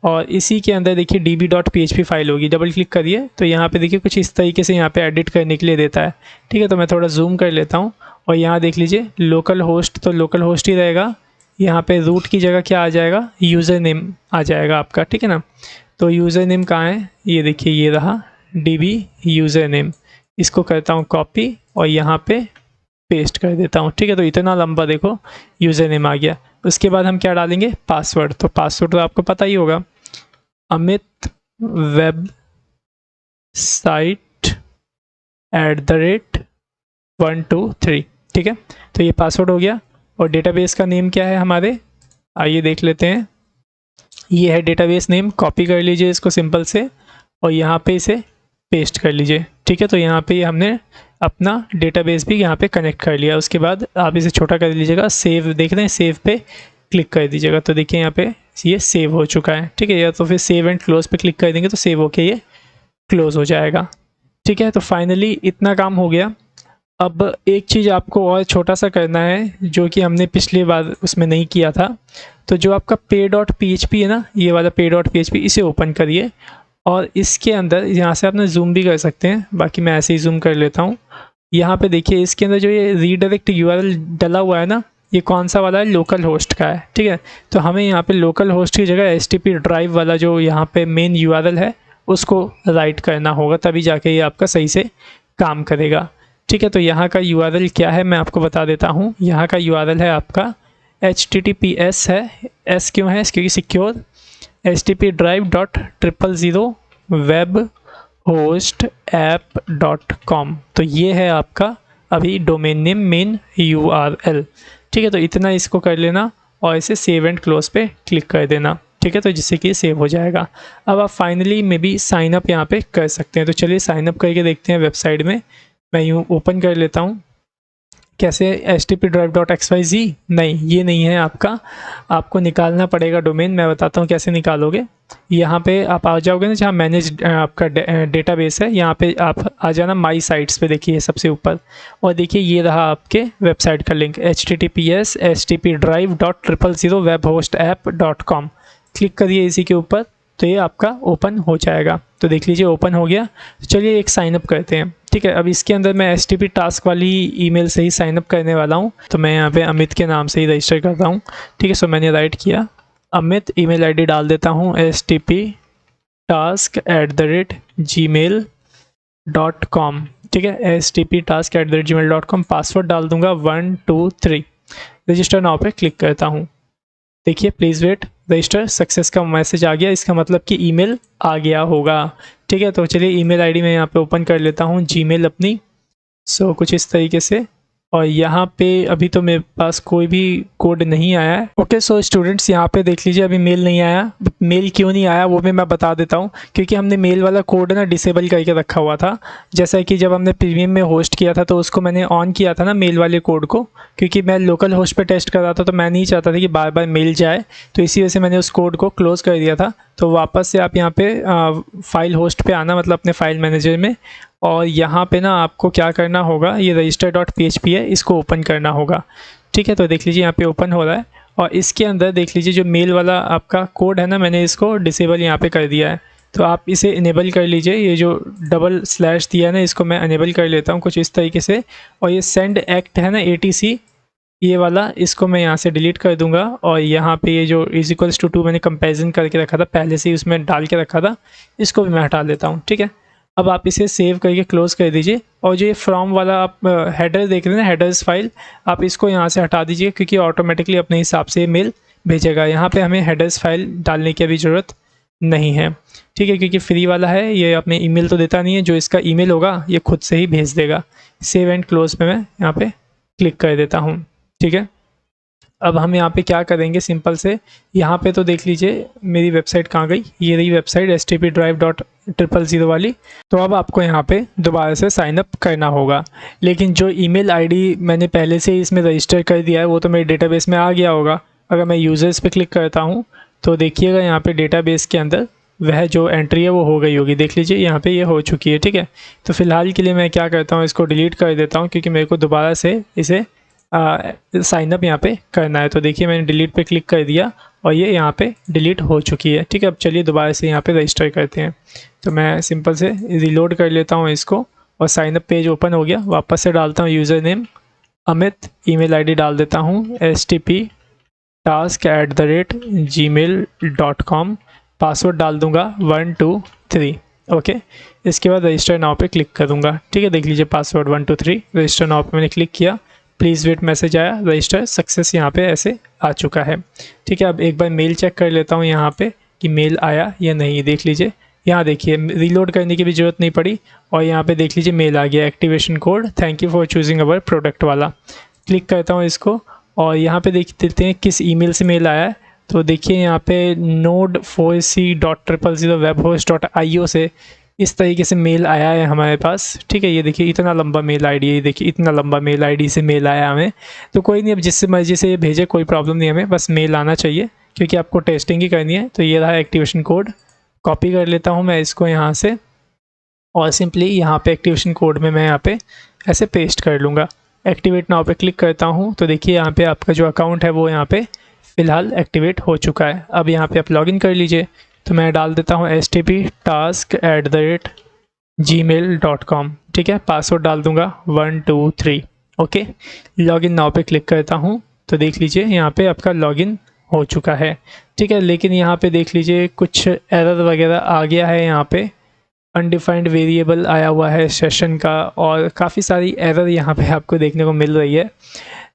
और इसी के अंदर देखिए db.php फाइल होगी, डबल क्लिक करिए तो यहाँ पे देखिए कुछ इस तरीके से यहाँ पे एडिट करने के लिए देता है, ठीक है। तो मैं थोड़ा जूम कर लेता हूँ और यहाँ देख लीजिए लोकल होस्ट, तो लोकल होस्ट ही रहेगा। यहाँ पे रूट की जगह क्या आ जाएगा, यूज़र नेम आ जाएगा आपका, ठीक है ना। तो यूज़र नेम कहाँ है, ये देखिए ये रहा DB यूज़र नेम, इसको करता हूँ कॉपी और यहाँ पे पेस्ट कर देता हूँ। ठीक है, तो इतना लंबा देखो यूज़र नेम आ गया। उसके बाद हम क्या डालेंगे, पासवर्ड। तो पासवर्ड तो आपको पता ही होगा, अमित वेब साइट @123। ठीक है, तो ये पासवर्ड हो गया। और डेटाबेस का नेम क्या है हमारे, आइए देख लेते हैं। ये है डेटाबेस नेम, कॉपी कर लीजिए इसको सिंपल से और यहाँ पे इसे पेस्ट कर लीजिए। ठीक है, तो यहाँ पे हमने अपना डेटाबेस भी यहाँ पे कनेक्ट कर लिया। उसके बाद आप इसे छोटा कर लीजिएगा, सेव देख रहे हैं, सेव पे क्लिक कर दीजिएगा। तो देखिए यहाँ पे ये सेव हो चुका है। ठीक है, या तो फिर सेव एंड क्लोज पे क्लिक कर देंगे तो सेव होके ये क्लोज हो जाएगा। ठीक है, तो फाइनली इतना काम हो गया। अब एक चीज़ आपको और छोटा सा करना है जो कि हमने पिछली बार उसमें नहीं किया था। तो जो आपका pay.php है ना, ये वाला pay.php, इसे ओपन करिए और इसके अंदर यहाँ से आपने जूम भी कर सकते हैं, बाकी मैं ऐसे ही जूम कर लेता हूँ। यहाँ पे देखिए इसके अंदर जो ये रीडायरेक्ट यूआरएल डला हुआ है ना, ये कौन सा वाला है, लोकल होस्ट का है। ठीक है, तो हमें यहाँ पे लोकल होस्ट की जगह HTTP ड्राइव वाला जो यहाँ पे मेन यूआरएल है उसको राइट करना होगा, तभी जाके ये आपका सही से काम करेगा। ठीक है, तो यहाँ का यूआरएल क्या है मैं आपको बता देता हूँ। यहाँ का यूआरएल है आपका HTTPS है, S क्यों है, क्योंकि सिक्योर, HTTP drive.000webhostapp.com। तो ये है आपका अभी डोमेन नेम मेन URL। ठीक है, तो इतना इसको कर लेना और इसे सेव एंड क्लोज पे क्लिक कर देना। ठीक है, तो जिससे कि सेव हो जाएगा। अब आप finally maybe sign up यहाँ पे कर सकते हैं। तो चलिए साइन अप करके देखते हैं वेबसाइट में। मैं यूँ ओपन कर लेता हूँ। कैसे, HTTP drive.xyz, नहीं ये नहीं है आपका, आपको निकालना पड़ेगा डोमेन। मैं बताता हूँ कैसे निकालोगे। यहाँ पे आप आ जाओगे ना जहाँ मैनेज आपका डेटाबेस है, यहाँ पे आप आ जाना माई साइट्स पे, देखिए सबसे ऊपर, और देखिए ये रहा आपके वेबसाइट का link https http drive.000webhostapp.com। Click करिए इसी के ऊपर, तो ये आपका ओपन हो जाएगा। तो देख लीजिए ओपन हो गया। तो चलिए एक साइन अप करते हैं। ठीक है, अब इसके अंदर मैं HTTP टास्क वाली ईमेल से ही साइन अप करने वाला हूँ। तो मैं यहाँ पे अमित के नाम से ही रजिस्टर करता हूँ। ठीक है, सो मैंने राइट किया अमित, ईमेल आईडी डाल देता हूँ stptask@gmail.com। ठीक है, stptask@gmail.com। पासवर्ड डाल दूंगा 123। रजिस्टर नाउ पे क्लिक करता हूँ। देखिए प्लीज़ वेट, रजिस्टर सक्सेस का मैसेज आ गया, इसका मतलब कि ईमेल आ गया होगा। ठीक है, तो चलिए ईमेल आईडी मैं यहाँ पे ओपन कर लेता हूँ, जीमेल अपनी। सो कुछ इस तरीके से, और यहाँ पे अभी तो मेरे पास कोई भी कोड नहीं आया है। ओके, सो स्टूडेंट्स यहाँ पे देख लीजिए अभी मेल नहीं आया। मेल क्यों नहीं आया वो भी मैं बता देता हूँ, क्योंकि हमने मेल वाला कोड ना डिसेबल करके रखा हुआ था। जैसा कि जब हमने प्रीमियम में होस्ट किया था तो उसको मैंने ऑन किया था ना मेल वाले कोड को, क्योंकि मैं लोकल होस्ट पे टेस्ट कर रहा था, तो मैं नहीं चाहता था कि बार बार मेल जाए, तो इसी वजह से मैंने उस कोड को क्लोज़ कर दिया था। तो वापस से आप यहाँ पे फाइल होस्ट पे आना, मतलब अपने फाइल मैनेजर में, और यहाँ पे ना आपको क्या करना होगा, ये register.php है, इसको ओपन करना होगा। ठीक है, तो देख लीजिए यहाँ पे ओपन हो रहा है, और इसके अंदर देख लीजिए जो मेल वाला आपका कोड है ना, मैंने इसको डिसेबल यहाँ पे कर दिया है। तो आप इसे इनेबल कर लीजिए, ये जो डबल स्लैश दिया है ना, इसको मैं इनेबल कर लेता हूँ कुछ इस तरीके से। और ये सेंड एक्ट है ना ATC, ये वाला, इसको मैं यहाँ से डिलीट कर दूंगा। और यहाँ पे ये जो =2 मैंने कंपेरिजन करके रखा था पहले से ही, उसमें डाल के रखा था, इसको भी मैं हटा लेता हूँ। ठीक है, अब आप इसे सेव करके क्लोज़ कर दीजिए। और जो ये फ्रॉम वाला आप हेडर देख रहे हैं ना, हेडर्स फाइल, आप इसको यहाँ से हटा दीजिए, क्योंकि ऑटोमेटिकली अपने हिसाब से मेल भेजेगा। यहाँ पे हमें हेडर्स फाइल डालने की अभी ज़रूरत नहीं है। ठीक है, क्योंकि फ्री वाला है, ये अपने ईमेल तो देता नहीं है, जो इसका ईमेल होगा ये खुद से ही भेज देगा। सेव एंड क्लोज पे मैं यहाँ पे क्लिक कर देता हूँ। ठीक है, अब हम यहाँ पे क्या करेंगे, सिंपल से यहाँ पे तो देख लीजिए मेरी वेबसाइट कहाँ गई, ये रही वेबसाइट HTTP drive.000 वाली। तो अब आपको यहाँ पे दोबारा से साइन अप करना होगा, लेकिन जो ईमेल आईडी मैंने पहले से ही इसमें रजिस्टर कर दिया है वो तो मेरे डेटाबेस में आ गया होगा। अगर मैं यूज़र्स पे क्लिक करता हूँ तो देखिएगा यहाँ पे डेटाबेस के अंदर वह जो एंट्री है वो हो गई होगी, देख लीजिए यहाँ पे ये हो चुकी है। ठीक है, तो फिलहाल के लिए मैं क्या करता हूँ, इसको डिलीट कर देता हूँ, क्योंकि मेरे को दोबारा से इसे साइन अप यहाँ पे करना है। तो देखिए मैंने डिलीट पे क्लिक कर दिया और ये यहाँ पे डिलीट हो चुकी है। ठीक है, अब चलिए दोबारा से यहाँ पे रजिस्टर करते हैं। तो मैं सिंपल से रिलोड कर लेता हूँ इसको, और साइन अप पेज ओपन हो गया। वापस से डालता हूँ user name Amit, email ID डाल देता हूँ stptask@gmail.com, पासवर्ड डाल दूँगा 123। ओके, इसके बाद रजिस्टर नाउ पे क्लिक करूँगा। ठीक है, देख लीजिए पासवर्ड 123, रजिस्टर नाउ पे मैंने क्लिक किया। प्लीज़ वेट मैसेज आया, रजिस्टर सक्सेस यहाँ पे ऐसे आ चुका है। ठीक है, अब एक बार मेल चेक कर लेता हूँ यहाँ पे कि मेल आया या नहीं। देख लीजिए, यहाँ देखिए रीलोड करने की भी ज़रूरत नहीं पड़ी और यहाँ पे देख लीजिए मेल आ गया, activation code thank you for choosing our product वाला। क्लिक करता हूँ इसको और यहाँ पे देख देते हैं किस ईमेल से मेल आया है। तो देखिए यहाँ पे node4c.000webhost.io से इस तरीके से मेल आया है हमारे पास। ठीक है, ये देखिए इतना लंबा मेल आईडी है, ये देखिए इतना लंबा मेल आईडी से मेल आया हमें। तो कोई नहीं, अब जिससे मर्जी से ये भेजे कोई प्रॉब्लम नहीं, हमें बस मेल आना चाहिए क्योंकि आपको टेस्टिंग ही करनी है। तो ये रहा एक्टिवेशन कोड, कॉपी कर लेता हूँ मैं इसको यहाँ से और सिंपली यहाँ पे एक्टिवेशन कोड में मैं यहाँ पे ऐसे पेस्ट कर लूँगा। एक्टिवेट नाउ पे क्लिक करता हूँ तो देखिए यहाँ पे आपका जो अकाउंट है वो यहाँ पे फ़िलहाल एक्टिवेट हो चुका है। अब यहाँ पे आप लॉगिन कर लीजिए। तो मैं डाल देता हूँ stptask@gmail.com। ठीक है, पासवर्ड डाल दूँगा 123। ओके, लॉगिन नाउ पे क्लिक करता हूँ तो देख लीजिए यहाँ पे आपका लॉगिन हो चुका है। ठीक है, लेकिन यहाँ पे देख लीजिए कुछ एरर वगैरह आ गया है, यहाँ पे अनडिफाइंड वेरिएबल आया हुआ है सेशन का और काफ़ी सारी एरर यहाँ पे आपको देखने को मिल रही है।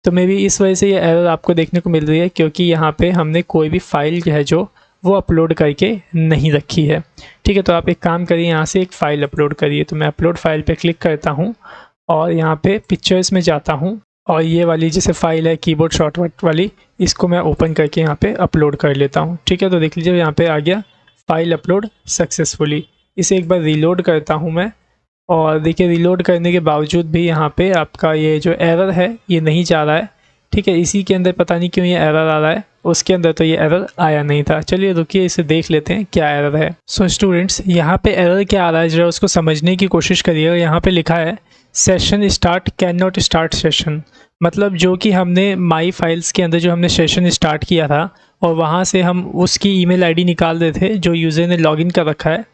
तो मे बी इस वजह से ये एरर आपको देखने को मिल रही है क्योंकि यहाँ पे हमने कोई भी फाइल है जो वो अपलोड करके नहीं रखी है। ठीक है, तो आप एक काम करिए, यहाँ से एक फ़ाइल अपलोड करिए। तो मैं अपलोड फाइल पे क्लिक करता हूँ और यहाँ पे पिक्चर्स में जाता हूँ और ये वाली जैसे फ़ाइल है कीबोर्ड शॉर्टकट वाली, इसको मैं ओपन करके यहाँ पे अपलोड कर लेता हूँ। ठीक है, तो देख लीजिए यहाँ पे आ गया फ़ाइल अपलोड सक्सेसफुली। इसे एक बार रीलोड करता हूँ मैं और देखिए रीलोड करने के बावजूद भी यहाँ पे आपका ये जो एरर है ये नहीं जा रहा है। ठीक है, इसी के अंदर पता नहीं क्यों ये एरर आ रहा है, उसके अंदर तो ये एरर आया नहीं था। चलिए रुकिए, इसे देख लेते हैं क्या एरर है। सो स्टूडेंट्स, यहाँ पे एरर क्या आ रहा है जरा उसको समझने की कोशिश करिएगा। यहाँ पे लिखा है session start can not start session, मतलब जो कि हमने माई फाइल्स के अंदर जो हमने सेशन स्टार्ट किया था और वहाँ से हम उसकी ईमेल आईडी निकाल रहे थे जो यूज़र ने लॉगिन कर रखा है।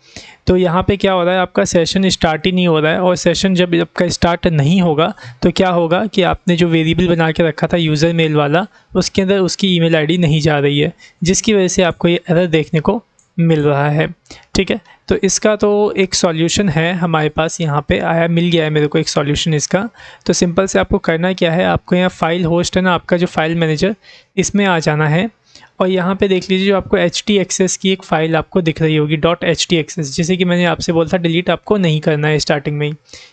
तो यहाँ पे क्या हो रहा है, आपका सेशन स्टार्ट ही नहीं हो रहा है और सेशन जब आपका स्टार्ट नहीं होगा तो क्या होगा कि आपने जो वेरिएबल बना के रखा था यूज़र मेल वाला, उसके अंदर उसकी ईमेल आईडी नहीं जा रही है, जिसकी वजह से आपको ये एरर देखने को मिल रहा है। ठीक है, तो इसका तो एक सॉल्यूशन है हमारे पास, यहाँ पे आया मिल गया है मेरे को एक सॉल्यूशन इसका। तो सिंपल से आपको करना क्या है, आपको यहाँ फाइल होस्ट है ना आपका जो फाइल मैनेजर, इसमें आ जाना है और यहाँ पे देख लीजिए जो आपको htxs की एक फ़ाइल आपको दिख रही होगी .htxs, जैसे कि मैंने आपसे बोला था डिलीट आपको नहीं करना है स्टार्टिंग में ही,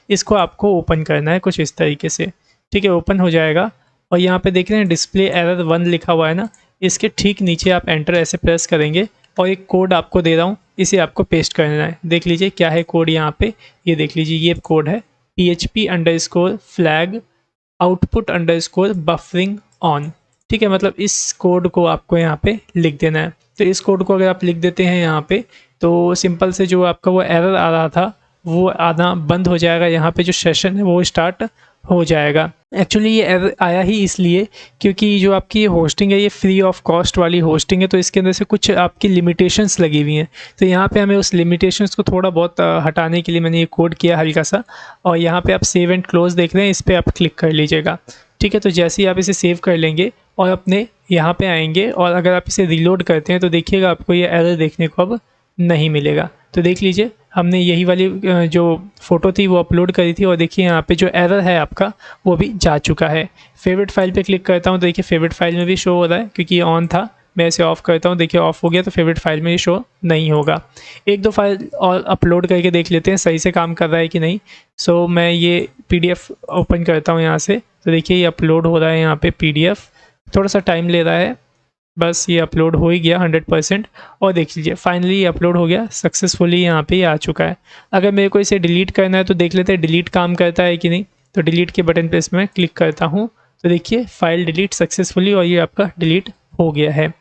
इसको आपको ओपन करना है कुछ इस तरीके से। ठीक है, ओपन हो जाएगा और यहाँ पे देख रहे हैं डिस्प्ले एरर 1 लिखा हुआ है ना, इसके ठीक नीचे आप एंटर ऐसे प्रेस करेंगे और एक कोड आपको दे रहा हूँ, इसे आपको पेस्ट करना है। देख लीजिए क्या है कोड यहाँ पे, ये देख लीजिए ये कोड है php_flag output_buffering on। ठीक है, मतलब इस कोड को आपको यहाँ पे लिख देना है। तो इस कोड को अगर आप लिख देते हैं यहाँ पे तो सिंपल से जो आपका वो एरर आ रहा था वो आना बंद हो जाएगा, यहाँ पे जो सेशन है वो स्टार्ट हो जाएगा। एक्चुअली ये एरर आया ही इसलिए क्योंकि जो आपकी होस्टिंग है ये फ्री ऑफ कॉस्ट वाली होस्टिंग है, तो इसके अंदर से कुछ आपकी लिमिटेशंस लगी हुई हैं। तो यहाँ पे हमें उस लिमिटेशंस को थोड़ा बहुत हटाने के लिए मैंने ये कोड किया हल्का सा, और यहाँ पे आप सेव एंड क्लोज देख रहे हैं, इस पर आप क्लिक कर लीजिएगा। ठीक है, तो जैसे ही आप इसे सेव कर लेंगे और अपने यहाँ पे आएंगे और अगर आप इसे रीलोड करते हैं तो देखिएगा आपको ये एरर देखने को अब नहीं मिलेगा। तो देख लीजिए हमने यही वाली जो फ़ोटो थी वो अपलोड करी थी और देखिए यहाँ पे जो एरर है आपका वो भी जा चुका है। फेवरेट फाइल पे क्लिक करता हूँ तो देखिए फेवरेट फाइल में भी शो हो रहा है क्योंकि ये ऑन था। मैं इसे ऑफ़ करता हूँ, देखिए ऑफ़ हो गया, तो फेवरेट फाइल में ये शो नहीं होगा। एक दो फाइल और अपलोड करके देख लेते हैं सही से काम कर रहा है कि नहीं। सो मैं ये PDF ओपन करता हूँ यहाँ से, तो देखिए ये अपलोड हो रहा है यहाँ पे PDF, थोड़ा सा टाइम ले रहा है, बस ये अपलोड हो ही गया 100%। और देख लीजिए फाइनली ये अपलोड हो गया सक्सेसफुली, यहाँ पे आ चुका है। अगर मेरे को इसे डिलीट करना है तो देख लेते हैं डिलीट काम करता है कि नहीं। तो डिलीट के बटन पे इसमें क्लिक करता हूँ तो देखिए फाइल डिलीट सक्सेसफुली और ये आपका डिलीट हो गया है।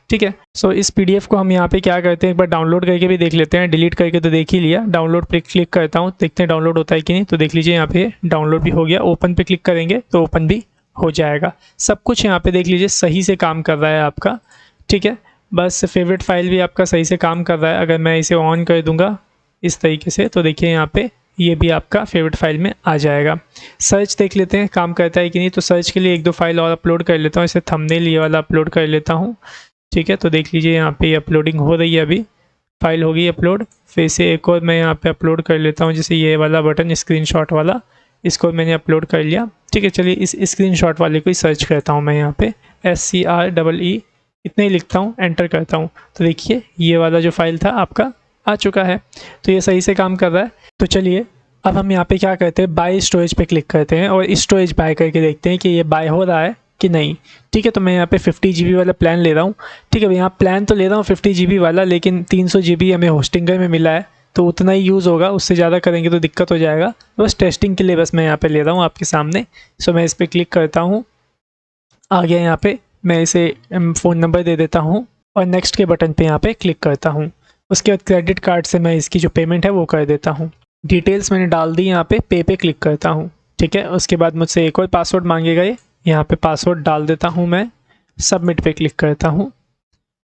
ठीक है, सो इस PDF को हम यहाँ पे क्या करते हैं, एक बार डाउनलोड करके भी देख लेते हैं। डिलीट करके तो देख ही लिया, डाउनलोड पे क्लिक करता हूँ, देखते हैं डाउनलोड होता है कि नहीं। तो देख लीजिए यहाँ पे डाउनलोड भी हो गया, ओपन पे क्लिक करेंगे तो ओपन भी हो जाएगा। सब कुछ यहाँ पे देख लीजिए सही से काम कर रहा है आपका। ठीक है, बस फेवरेट फाइल भी आपका सही से काम कर रहा है। अगर मैं इसे ऑन कर दूंगा इस तरीके से तो देखिए यहाँ पे ये भी आपका फेवरेट फाइल में आ जाएगा। सर्च देख लेते हैं काम करता है कि नहीं। तो सर्च के लिए एक दो फाइल और अपलोड कर लेता हूँ, इसे थंबनेल ये वाला अपलोड कर लेता हूँ। ठीक है, तो देख लीजिए यहाँ पे ये अपलोडिंग हो रही है, अभी फाइल हो गई अपलोड। फिर से एक और मैं यहाँ पे अपलोड कर लेता हूँ, जैसे ये वाला बटन स्क्रीनशॉट वाला, इसको मैंने अपलोड कर लिया। ठीक है, चलिए इस स्क्रीनशॉट वाले को ही सर्च करता हूँ मैं यहाँ पे, SCREE इतना ही लिखता हूँ, एंटर करता हूँ, तो देखिए ये वाला जो फाइल था आपका आ चुका है। तो ये सही से काम कर रहा है। तो चलिए अब हम यहाँ पे क्या करते हैं, बाय स्टोरेज पे क्लिक करते हैं और स्टोरेज बाय करके देखते हैं कि ये बाय हो रहा है कि नहीं। ठीक है, तो मैं यहाँ पे 50 GB वाला प्लान ले रहा हूँ। ठीक है, यहाँ प्लान तो ले रहा हूँ 50 GB वाला, लेकिन 300 GB हमें होस्टिंगर में मिला है, तो उतना ही यूज़ होगा, उससे ज़्यादा करेंगे तो दिक्कत हो जाएगा। बस टेस्टिंग के लिए बस मैं यहाँ पे ले रहा हूँ आपके सामने। सो मैं इस पर क्लिक करता हूँ, आ गया यहाँ पे, मैं इसे फ़ोन नंबर दे देता हूँ और नेक्स्ट के बटन पे यहाँ पे क्लिक करता हूँ। उसके बाद क्रेडिट कार्ड से मैं इसकी जो पेमेंट है वो कर देता हूँ। डिटेल्स मैंने डाल दी, यहाँ पे क्लिक करता हूँ। ठीक है, उसके बाद मुझसे एक और पासवर्ड मांगेगा, ये यहाँ पे पासवर्ड डाल देता हूँ मैं, सबमिट पे क्लिक करता हूँ।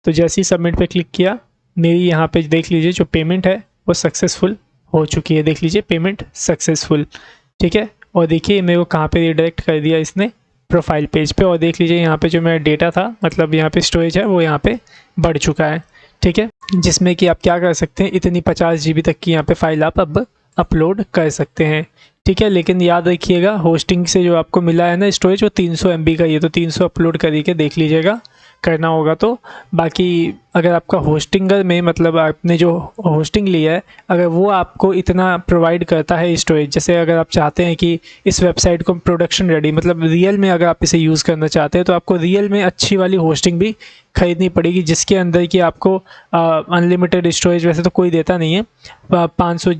तो जैसे ही सबमिट पे क्लिक किया, मेरी यहाँ पे देख लीजिए जो पेमेंट है वो सक्सेसफुल हो चुकी है। देख लीजिए पेमेंट सक्सेसफुल। ठीक है, और देखिए मेरे को कहाँ पे रिडायरेक्ट कर दिया इसने, प्रोफाइल पेज पे। और देख लीजिए यहाँ पे जो मेरा डेटा था, मतलब यहाँ पे स्टोरेज है, वो यहाँ पे बढ़ चुका है। ठीक है, जिसमें कि आप क्या कर सकते हैं, इतनी 50 GB तक की यहाँ पे फाइल आप अब अपलोड कर सकते हैं। ठीक है, लेकिन याद रखिएगा होस्टिंग से जो आपको मिला है ना स्टोरेज, वो 300 MB का, ये तो 300 अपलोड करके देख लीजिएगा, करना होगा तो। बाकी अगर आपका होस्टिंगर में, मतलब आपने जो होस्टिंग लिया है, अगर वो आपको इतना प्रोवाइड करता है स्टोरेज, जैसे अगर आप चाहते हैं कि इस वेबसाइट को प्रोडक्शन रेडी, मतलब रियल में अगर आप इसे यूज़ करना चाहते हैं, तो आपको रियल में अच्छी वाली होस्टिंग भी ख़रीदनी पड़ेगी, जिसके अंदर कि आपको अनलिमिटेड स्टोरेज वैसे तो कोई देता नहीं है, 500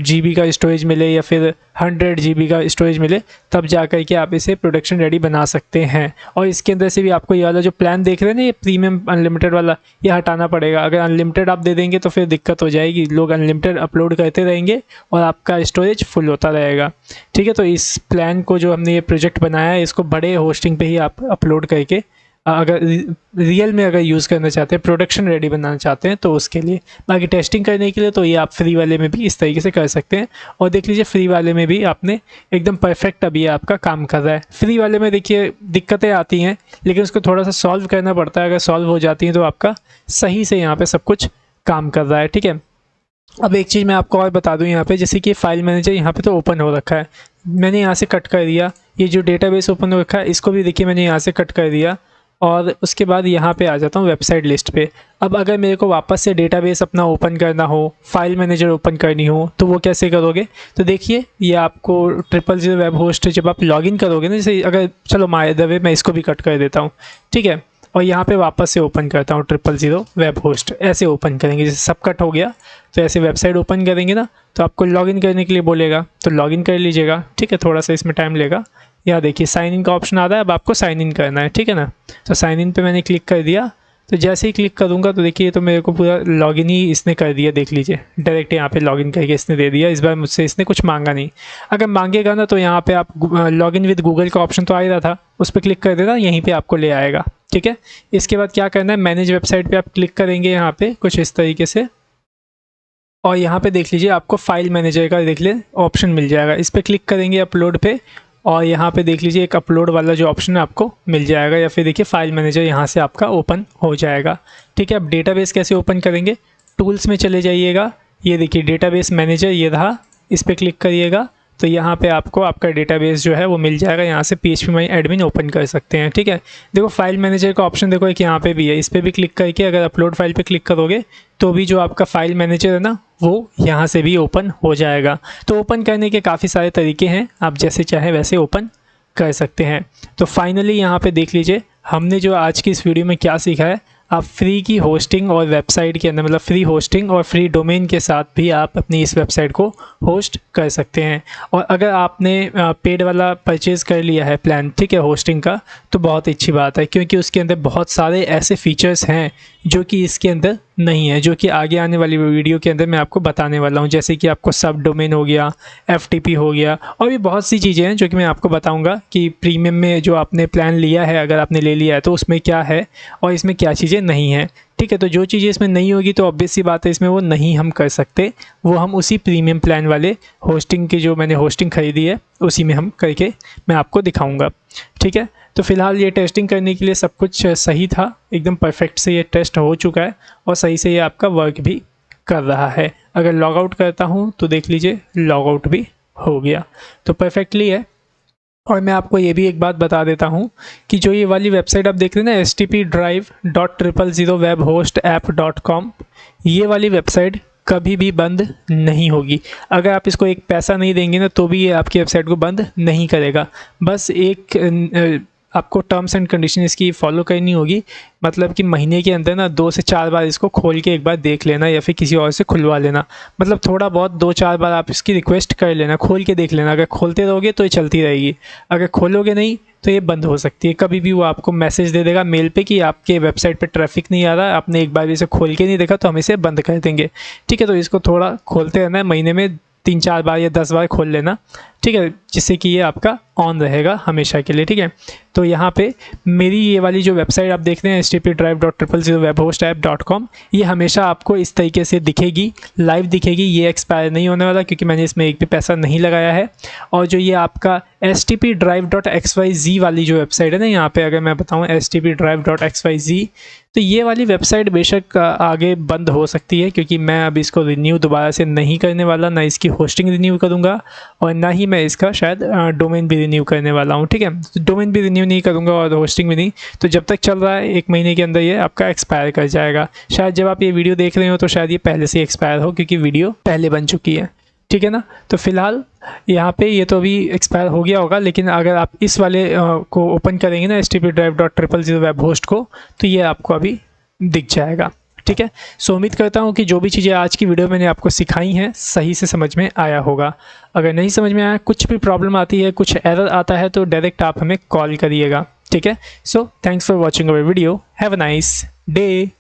GB का स्टोरेज मिले या फिर 100 GB का स्टोरेज मिले, तब जा कर के आप इसे प्रोडक्शन रेडी बना सकते हैं। और इसके अंदर से भी आपको ये वाला जो प्लान देख रहे हैं ना, ये प्रीमियम अनलिमिटेड वाला, ये हटाना पड़ेगा। अगर अनलिमिटेड आप दे देंगे तो फिर दिक्कत हो जाएगी, लोग अनलिमिटेड अपलोड करते रहेंगे और आपका स्टोरेज फुल होता रहेगा। ठीक है, तो इस प्लान को जो हमने ये प्रोजेक्ट बनाया है, इसको बड़े होस्टिंग पे ही आप अपलोड करके अगर रियल में अगर यूज़ करना चाहते हैं, प्रोडक्शन रेडी बनाना चाहते हैं, तो उसके लिए। बाकी टेस्टिंग करने के लिए तो ये आप फ्री वाले में भी इस तरीके से कर सकते हैं। और देख लीजिए फ्री वाले में भी आपने एकदम परफेक्ट अभी आपका काम कर रहा है। फ्री वाले में देखिए दिक्कतें आती हैं, लेकिन उसको थोड़ा सा सॉल्व करना पड़ता है। अगर सॉल्व हो जाती हैं तो आपका सही से यहाँ पर सब कुछ काम कर रहा है। ठीक है, अब एक चीज़ मैं आपको और बता दूं यहाँ पे, जैसे कि फाइल मैनेजर यहाँ पे तो ओपन हो रखा है, मैंने यहाँ से कट कर दिया। ये जो डेटाबेस ओपन हो रखा है, इसको भी देखिए मैंने यहाँ से कट कर दिया। और उसके बाद यहाँ पे आ जाता हूँ वेबसाइट लिस्ट पे। अब अगर मेरे को वापस से डेटाबेस अपना ओपन करना हो, फाइल मैनेजर ओपन करनी हो, तो वो कैसे करोगे? तो देखिए ये आपको 000 वेब होस्ट जब आप लॉगिन करोगे ना, जैसे अगर चलो माय द वे मैं इसको भी कट कर देता हूँ। ठीक है, और यहाँ पे वापस से ओपन करता हूँ 000 वेब होस्ट, ऐसे ओपन करेंगे। जैसे सब कट हो गया तो ऐसे वेबसाइट ओपन करेंगे ना, तो आपको लॉगिन करने के लिए बोलेगा, तो लॉगिन कर लीजिएगा। ठीक है, थोड़ा सा इसमें टाइम लेगा। यहाँ देखिए साइन इन का ऑप्शन आ रहा है, अब आपको साइन इन करना है। ठीक है ना, तो साइन इन पे मैंने क्लिक कर दिया। तो जैसे ही क्लिक करूँगा तो देखिए तो मेरे को पूरा लॉगिन ही इसने कर दिया। देख लीजिए डायरेक्ट यहाँ पे लॉगिन करके इसने दे दिया। इस बार मुझसे इसने कुछ मांगा नहीं। अगर मांगेगा ना तो यहाँ पे आप लॉगिन विद गूगल का ऑप्शन तो आ ही रहा था, उस पर क्लिक कर देना, यहीं पे आपको ले आएगा। ठीक है, इसके बाद क्या करना है, मैनेज वेबसाइट पे आप क्लिक करेंगे यहाँ पे कुछ इस तरीके से, और यहाँ पे देख लीजिए आपको फाइल मैनेजर का देख ले ऑप्शन मिल जाएगा। इस पर क्लिक करेंगे अपलोड पे, और यहाँ पे देख लीजिए एक अपलोड वाला जो ऑप्शन है आपको मिल जाएगा, या फिर देखिए फाइल मैनेजर यहाँ से आपका ओपन हो जाएगा। ठीक है, अब डेटाबेस कैसे ओपन करेंगे, टूल्स में चले जाइएगा, ये देखिए डेटाबेस मैनेजर ये रहा, इस पर क्लिक करिएगा तो यहाँ पे आपको आपका डेटाबेस जो है वो मिल जाएगा। यहाँ से phpMyAdmin ओपन कर सकते हैं। ठीक है, देखो फाइल मैनेजर का ऑप्शन देखो एक यहाँ पे भी है, इस पर भी क्लिक करके अगर अपलोड फाइल पे क्लिक करोगे तो भी जो आपका फाइल मैनेजर है ना, वो यहाँ से भी ओपन हो जाएगा। तो ओपन करने के काफ़ी सारे तरीके हैं, आप जैसे चाहें वैसे ओपन कर सकते हैं। तो फाइनली यहाँ पे देख लीजिए हमने जो आज की इस वीडियो में क्या सीखा है, आप फ्री की होस्टिंग और वेबसाइट के अंदर, मतलब फ्री होस्टिंग और फ्री डोमेन के साथ भी आप अपनी इस वेबसाइट को होस्ट कर सकते हैं। और अगर आपने पेड वाला परचेज़ कर लिया है प्लान, ठीक है, होस्टिंग का, तो बहुत अच्छी बात है, क्योंकि उसके अंदर बहुत सारे ऐसे फीचर्स हैं जो कि इसके अंदर नहीं है, जो कि आगे आने वाली वीडियो के अंदर मैं आपको बताने वाला हूं। जैसे कि आपको सब डोमेन हो गया, FTP हो गया, और भी बहुत सी चीज़ें हैं जो कि मैं आपको बताऊंगा कि प्रीमियम में जो आपने प्लान लिया है, अगर आपने ले लिया है तो उसमें क्या है और इसमें क्या चीज़ें नहीं हैं। ठीक है, तो जो चीज़ें इसमें नहीं होगी तो ऑब्वियस सी बात है इसमें वो नहीं हम कर सकते, वो हम उसी प्रीमियम प्लान वाले होस्टिंग की, जो मैंने होस्टिंग ख़रीदी है उसी में हम करके मैं आपको दिखाऊंगा। ठीक है, तो फिलहाल ये टेस्टिंग करने के लिए सब कुछ सही था, एकदम परफेक्ट से ये टेस्ट हो चुका है और सही से ये आपका वर्क भी कर रहा है। अगर लॉग आउट करता हूँ तो देख लीजिए लॉग आउट भी हो गया, तो परफेक्टली है। और मैं आपको ये भी एक बात बता देता हूँ कि जो ये वाली वेबसाइट आप देख रहे हैं ना stpdrive.000webhostapp.com, ये वाली वेबसाइट कभी भी बंद नहीं होगी। अगर आप इसको एक पैसा नहीं देंगे ना तो भी ये आपकी वेबसाइट को बंद नहीं करेगा। बस एक आपको टर्म्स एंड कंडीशन इसकी फॉलो करनी होगी, मतलब कि महीने के अंदर ना 2 से 4 बार इसको खोल के एक बार देख लेना या फिर किसी और से खुलवा लेना। मतलब थोड़ा बहुत 2-4 बार आप इसकी रिक्वेस्ट कर लेना, खोल के देख लेना। अगर खोलते रहोगे तो ये चलती रहेगी, अगर खोलोगे नहीं तो ये बंद हो सकती है। कभी भी वो आपको मैसेज दे देगा मेल पे कि आपके वेबसाइट पे ट्रैफिक नहीं आ रहा, आपने एक बार भी इसे खोल के नहीं देखा तो हम इसे बंद कर देंगे। ठीक है, तो इसको थोड़ा खोलते रहना है, महीने में 3-4 बार या 10 बार खोल लेना। ठीक है, जिससे कि ये आपका ऑन रहेगा हमेशा के लिए। ठीक है, तो यहाँ पे मेरी ये वाली जो वेबसाइट आप देख रहे हैं stpdrive.000webhostapp.com, ये हमेशा आपको इस तरीके से दिखेगी, लाइव दिखेगी। ये एक्सपायर नहीं होने वाला क्योंकि मैंने इसमें एक भी पैसा नहीं लगाया है। और जो ये आपका stpdrive.xyz वाली जो वेबसाइट है ना, यहाँ पे अगर मैं बताऊँ stpdrive.xyz, तो ये वाली वेबसाइट बेशक आगे बंद हो सकती है क्योंकि मैं अब इसको रिन्यू दोबारा से नहीं करने वाला, ना इसकी होस्टिंग रिन्यू करूँगा और ना ही मैं इसका शायद डोमेन भी रिन्यू करने वाला हूँ। ठीक है, तो डोमेन भी रिन्यू नहीं करूँगा और होस्टिंग भी नहीं। तो जब तक चल रहा है 1 महीने के अंदर ये आपका एक्सपायर कर जाएगा। शायद जब आप ये वीडियो देख रहे हो तो शायद ये पहले से एक्सपायर हो क्योंकि वीडियो पहले बन चुकी है। ठीक है ना, तो फिलहाल यहाँ पे ये तो अभी एक्सपायर हो गया होगा, लेकिन अगर आप इस वाले को ओपन करेंगे ना stpdrive.000webhost को, तो ये आपको अभी दिख जाएगा। ठीक है, सो उम्मीद करता हूँ कि जो भी चीज़ें आज की वीडियो मैंने आपको सिखाई हैं सही से समझ में आया होगा। अगर नहीं समझ में आया, कुछ भी प्रॉब्लम आती है, कुछ एरर आता है, तो डायरेक्ट आप हमें कॉल करिएगा। ठीक है, so thanks for watching our video, have a nice day.